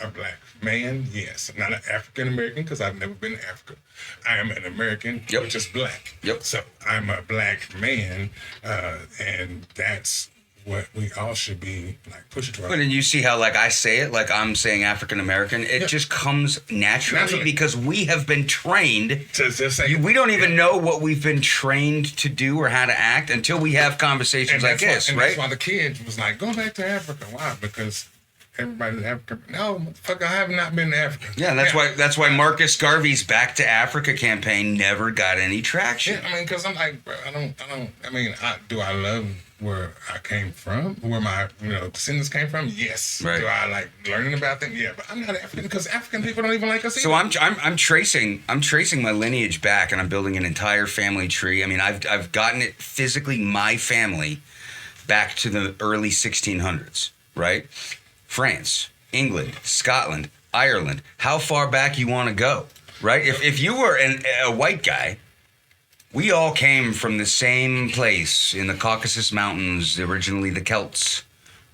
a black man? Yes. I'm not an African American because I've never been to Africa. I am an American, which is black. Yep. So I'm a black man, and that's what we all should be like pushing towards. But then you see how like I say it, like I'm saying African American, it just comes naturally because we have been trained to say we don't even know what we've been trained to do or how to act until we have conversations like this, right? That's why the kid was like, go back to Africa. Why? Because everybody's African. No, motherfucker, I have not been to Africa. Yeah, that's why Marcus Garvey's Back to Africa campaign never got any traction. Yeah, I mean, because I'm like, bro, I love where I came from, where my descendants came from? Yes. Right. Do I like learning about them? Yeah, but I'm not African because African people don't even like us either. So I'm tracing my lineage back, and I'm building an entire family tree. I mean, I've gotten it physically, my family, back to the early 1600s, right? France, England, Scotland, Ireland. How far back you want to go, right? If you were a white guy, we all came from the same place in the Caucasus Mountains, originally the Celts,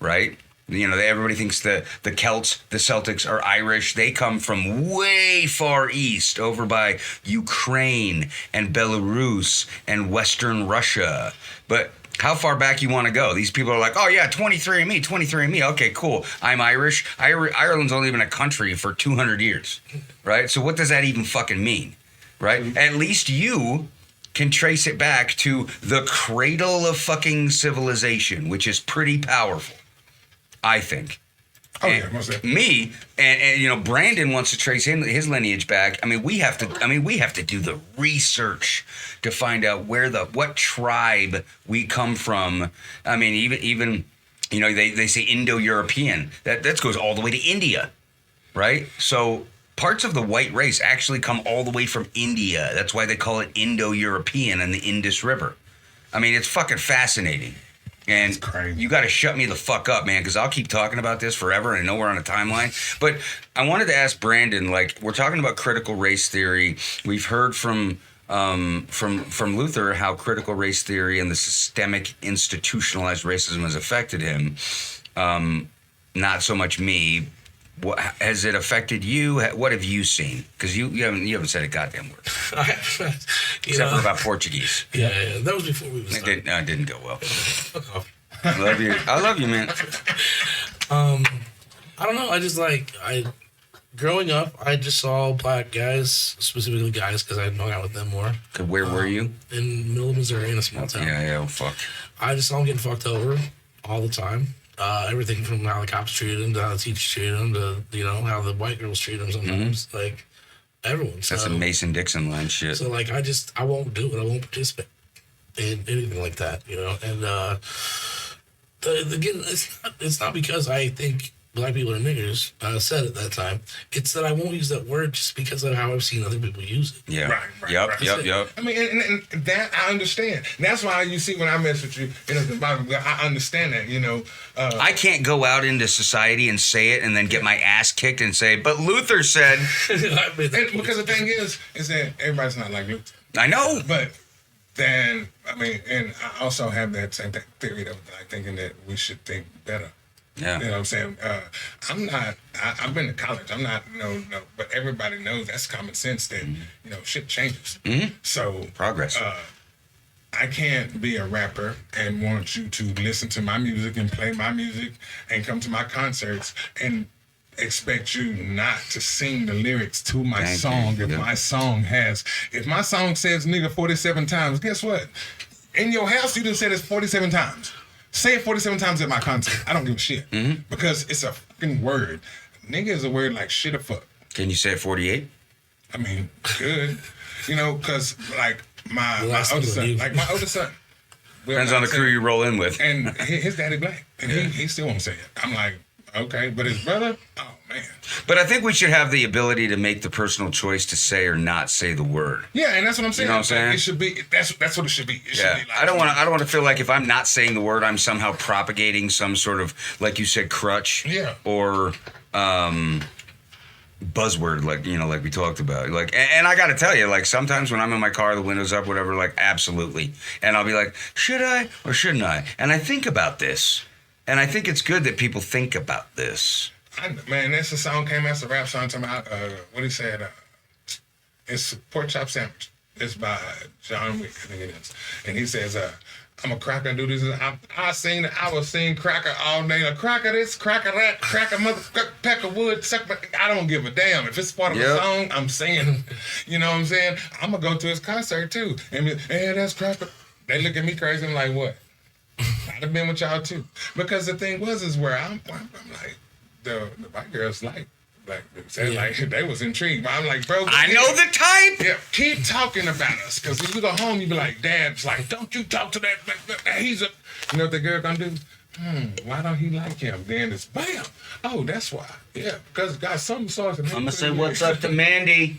right? You know, everybody thinks the Celts, the Celtics are Irish. They come from way far east, over by Ukraine and Belarus and Western Russia. But how far back you want to go? These people are like, oh yeah, 23andMe. Okay, cool. I'm Irish. Ireland's only been a country for 200 years, right? So what does that even fucking mean, right? At least you can trace it back to the cradle of fucking civilization, which is pretty powerful, I think. Oh, yeah, most definitely. Me and Brandon wants to trace his lineage back. I mean, we have to do the research to find out what tribe we come from. I mean, even they say Indo-European. That goes all the way to India, right? So parts of the white race actually come all the way from India. That's why they call it Indo-European and the Indus River. I mean, it's fucking fascinating. And you got to shut me the fuck up, man, because I'll keep talking about this forever, and I know we're on a timeline. But I wanted to ask Brandon, like, we're talking about critical race theory. We've heard from Luther how critical race theory and the systemic institutionalized racism has affected him. Not so much me. What, has it affected you? What have you seen? Because you haven't said a goddamn word. Except for about Portuguese. Yeah, that was before we was. It didn't go well. Fuck off. I love you, man. I don't know. I just growing up, I just saw black guys, specifically guys, because I hung out with them more. Where were you? In middle of Missouri, in a small town. Yeah, well, fuck. I just saw them getting fucked over all the time. Everything from how the cops treated him to how the teachers treated him to, how the white girls treat him sometimes. Mm-hmm. Like, everyone. That's a Mason Dixon line shit. So, I won't do it. I won't participate in anything like that, And again, it's not because I think black people are niggers. I said at that time. It's that I won't use that word just because of how I've seen other people use it. Yeah. Right. Yep. I mean, and that I understand. That's why you see when I mess with you, it doesn't bother me. I understand that, I can't go out into society and say it and then get my ass kicked and say, but Luther said. And because the thing is that everybody's not like Luther. I know. But then, I mean, and I also have that same theory of like thinking that we should think better. Yeah. You know what I'm saying? I've been to college. I'm not, but everybody knows that's common sense that, shit changes. Mm-hmm. So. Progress. I can't be a rapper and want you to listen to my music and play my music and come to my concerts and expect you not to sing the lyrics to my song if my song says nigga 47 times, guess what? In your house, you done said it 47 times. Say it 47 times at my concert. I don't give a shit. Mm-hmm. Because it's a fucking word. Nigga is a word like shit or fuck. Can you say it 48? I mean, good. Because, like, my older son. Depends on the crew you roll in with. And his daddy black. And he still won't say it. I'm like, okay. But his brother, oh, man. But I think we should have the ability to make the personal choice to say or not say the word. Yeah, and that's what I'm saying. You know what I'm saying? It should be. That's what it should be. It should be like, I don't want to feel like if I'm not saying the word, I'm somehow propagating some sort of, like you said, crutch. Yeah. Or buzzword, like we talked about. Like, and I got to tell you, like sometimes when I'm in my car, the windows up, whatever, like absolutely, and I'll be like, should I or shouldn't I? And I think about this, and I think it's good that people think about this. Man, that's a song came as a rap song talking about what he said. It's Pork Chop Sandwich. It's by John Wick, I think it is. And he says, I'm a cracker and do this. I will sing cracker all day. A cracker this, cracker that, cracker motherfucker, peck of wood, suck. I don't give a damn. If it's part of a song, I'm singing. You know what I'm saying? I'm going to go to his concert too. And be, hey, that's cracker. They look at me crazy. I'm like, what? I'd have been with y'all too. Because the thing is where I'm like, the white girls like they was intrigued. But I'm like, bro, I know the type. Yeah, keep talking about us. Because if you go home, you be like, Dad's like, don't you talk to that. He's a. You know what the girl gonna do? Why don't he like him? Then it's bam. Oh, that's why. Yeah, because got some sauce. I'm gonna say what's up to Mandy.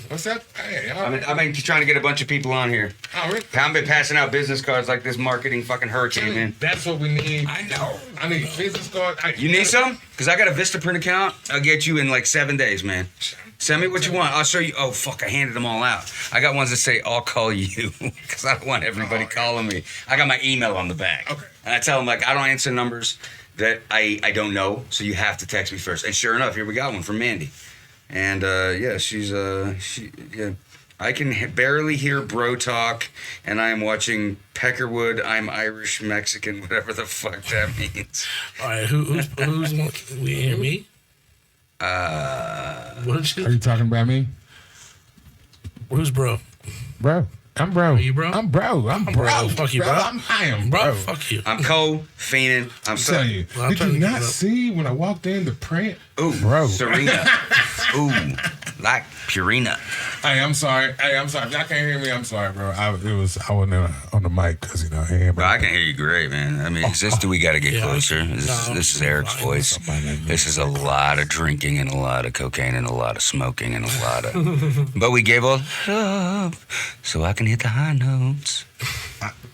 What's that? Hey, I've been trying to get a bunch of people on here. Oh, really? I've been passing out business cards like this marketing fucking hurricane, man. That's what we need. I know. I need business cards. You need some? Because I got a Vistaprint account. I'll get you in like 7 days, man. Send me what you want. I'll show you. Oh, fuck, I handed them all out. I got ones that say, I'll call you. Because I don't want everybody calling me. I got my email on the back. Okay. And I tell them, like, I don't answer numbers that I don't know, so you have to text me first. And sure enough, here we got one from Mandy. And she's I can barely hear bro talk, and I am watching Peckerwood. I'm Irish Mexican, whatever the fuck that means. All right, who's one? We hear me? What Are you talking about me, who's bro? bro? I'm bro. Are you bro? I'm bro. I'm bro. Fuck you, bro. I am bro. Fuck you. I'm cold, fainting. I'm Tell you. Well, I'm Did trying you to not keep up. see when I walked in the print? Ooh, Bro. Serena. Ooh, like Purina. Hey, I'm sorry. If y'all can't hear me, I'm sorry, bro. I wasn't on the mic because Bro, I can hear you great, man. I mean, do we got to get closer? This is Eric's voice. This is a lot of drinking and a lot of cocaine and a lot of smoking and a lot of... But we gave all love so I can hit the high notes.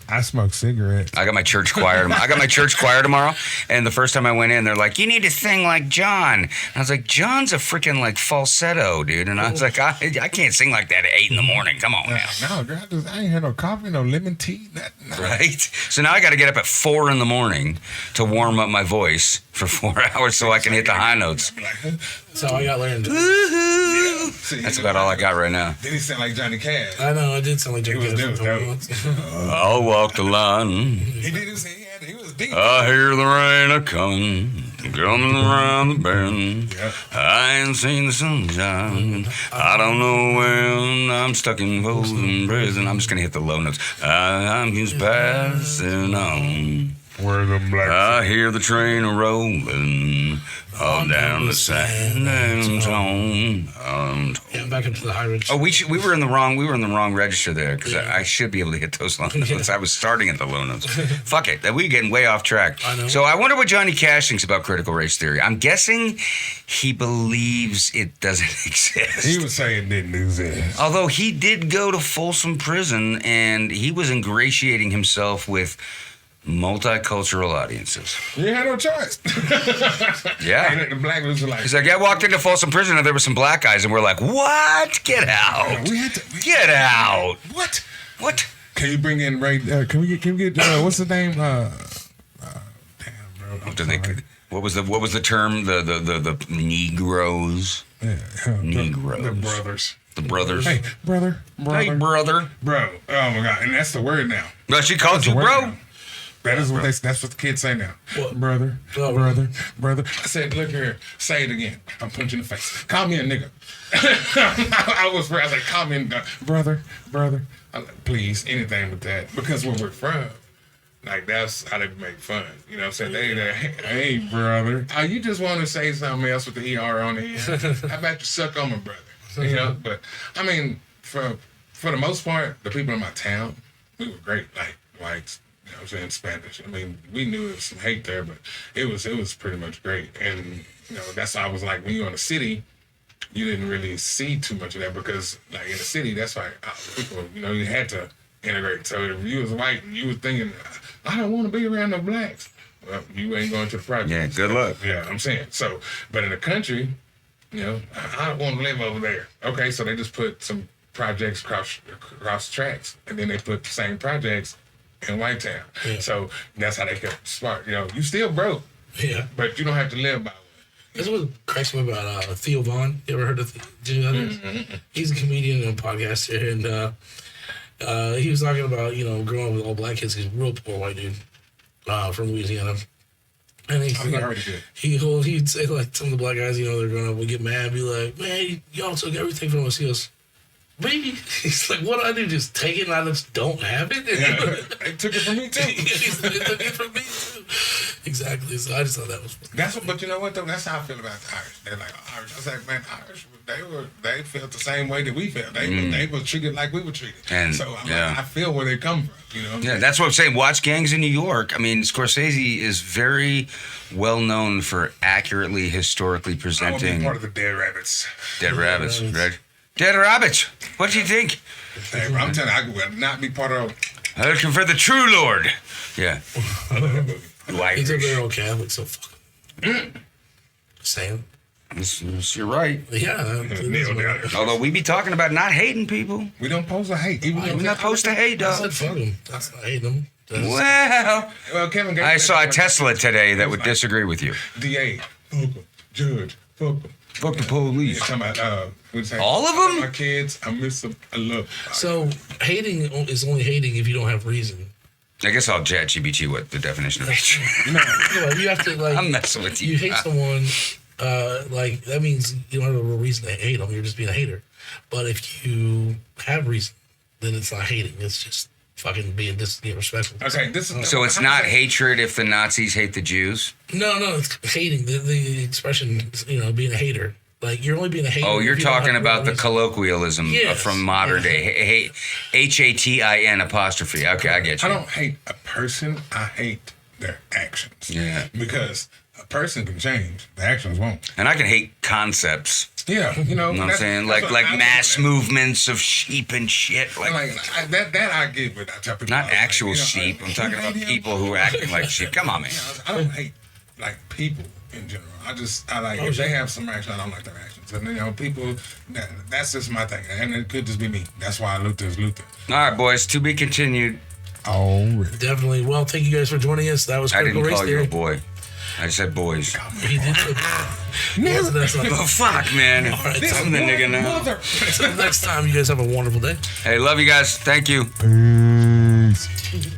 I smoke cigarettes. I got my church choir. I got my church choir tomorrow, and the first time I went in, they're like, "You need to sing like John." And I was like, "John's a freaking like falsetto, dude." And I was like, "I can't sing like that at 8 a.m. Come on now." No, girl, I ain't had no coffee, no lemon tea, nothing. Right? So now I got to get up at 4 a.m. to warm up my voice for 4 hours so I can hit the high notes. That's how I got learned. Woo-hoo. See, That's about all I got right now. Then he sound like Johnny Cash. I know, I did sound like Jake I'll walk the line. He did his head. He was deep. I hear the rain coming around the bend. Yeah. I ain't seen the sunshine. I don't know when. I'm stuck in Folsom Prison. I'm just gonna hit the low notes. I'm just passing on. Where the black? I hear the train rolling all down the San Antonio. Yeah, back up to the high ridge. Oh, we were in the wrong register there because I should be able to hit those low notes. I was starting at the low notes. Fuck it, we're getting way off track. I know. So I wonder what Johnny Cash thinks about critical race theory. I'm guessing he believes it doesn't exist. He was saying didn't exist. Although he did go to Folsom Prison and he was ingratiating himself with multicultural audiences. You had no choice. Yeah. And the black was like, He's like, I walked into Folsom Prison and there were some black guys and we're like, what? Get out. we had to. Get out. What? What? Can you bring in Ray? Can we get? What's the name? Damn, bro. What was the term? The Negroes. Yeah, Negroes. The brothers. The brothers. Hey, brother. Hey, brother. Bro. Oh my God. And that's the word now. Well, she called you, Word bro. now. That is what that's what the kids say now. What? Brother, Oh, brother. I said, look here, say it again. I'm punching the face. Call me a nigga. I was like, call me a brother. I'm like, please, anything with that. Because where we're from, like that's how they make fun. You know what I'm saying? Hey, brother. Oh, you just want to say something else with the ER on the end. How about you suck on my brother? You know, but I mean, for the most part, the people in my town, we were great. Like whites. You know what I'm saying, Spanish. I mean, we knew there was some hate there, but it was pretty much great. And, you know, that's why I was like, when you're in the city, you didn't really see too much of that because, like, in the city, that's why people, you know, you had to integrate. So if you was white and you was thinking, I don't want to be around no blacks, well, you ain't going to the project. Yeah, good luck. Yeah, I'm saying. So, but in the country, you know, I don't want to live over there. Okay, so they just put some projects across tracks, and then they put the same projects in White Town. Yeah. So that's how they kept smart. You know, you still broke, Yeah. but you don't have to live by one. That's what cracks me about Theo Vaughn. You ever heard of Jimmy Hunters? He's a comedian and a podcaster, and he was talking about, you know, growing up with all black kids. He's a real poor white dude from Louisiana. And he's he'd say, like, some of the black guys, you know, they're growing up, would get mad, be like, man, y'all took everything from us. He goes, baby, he's like, what do I do? Just take it and I just don't have it? Yeah, they took it from me too. They took it from me too. Exactly. So I just thought that was funny. That's what, but you know what though? That's how I feel about the Irish. They're like Irish. I was like, man, Irish. They felt the same way that we felt. They were treated like we were treated. And, so I'm yeah. like, I feel where they come from. You know. Yeah, that's what I'm saying. Watch Gangs in New York. I mean, Scorsese is very well known for accurately, historically I want to presenting be part of the Dead Rabbits. Dead Rabbits, right? Dead Rabbits. What do you think? Hey, bro, I'm telling you, I would not be part of. Looking for the true Lord. Yeah. White. He's a very old Catholic, so fuck him. Saying. You're right. Yeah. Kneel down. Although we be talking about not hating people. We don't pose to hate. Even We're not supposed to hate, I dog. said fuck him. That's not hating him. Well, Kevin Gates I saw a said- Tesla today that would disagree with you. DA, fuck 'em. Judge, fuck 'em. Fuck the He's police. talking about, what'd you say? All of 'em? My kids, I miss them. I love them. So hating is only hating if you don't have reason. I guess I'll chat GBT what the definition of hatred. No, you have to like. I'm messing with you. You hate someone, like that means you don't have a real reason to hate them. You're just being a hater. But if you have reason, then it's not hating. It's just fucking being disrespectful. Okay, this is So it's not hatred if the Nazis hate the Jews? No, it's hating. The expression, you know, being a hater. Like you're only being a hater. Oh, you're if you don't talking have about the reason. colloquialism Yes. from modern day. HATIN apostrophe. Okay, I get you. I don't hate a person. I hate their actions. Yeah. Because a person can change. The actions won't. And I can hate concepts. Yeah, you know. You know what I'm that's- saying? that's Like what I mass look at. movements of sheep and shit. Like That I get with. I tell people not like, actual you know, sheep. I'm talking about yeah. people who are acting like sheep. Come on, man. I don't hate like people in general. I like if they have some action, I don't like their actions. And you know, people. That's just my thing, and it could just be me. That's why Luther is Luther. All right, boys. To be continued. Already. Definitely. Well, thank you guys for joining us. That was I Critical didn't Race call you Theory. a boy. I said boys. He did. Well, that's not- Oh, fuck, man. All right, I'm the nigga now. Until next time, you guys have a wonderful day. Hey, love you guys. Thank you. Peace.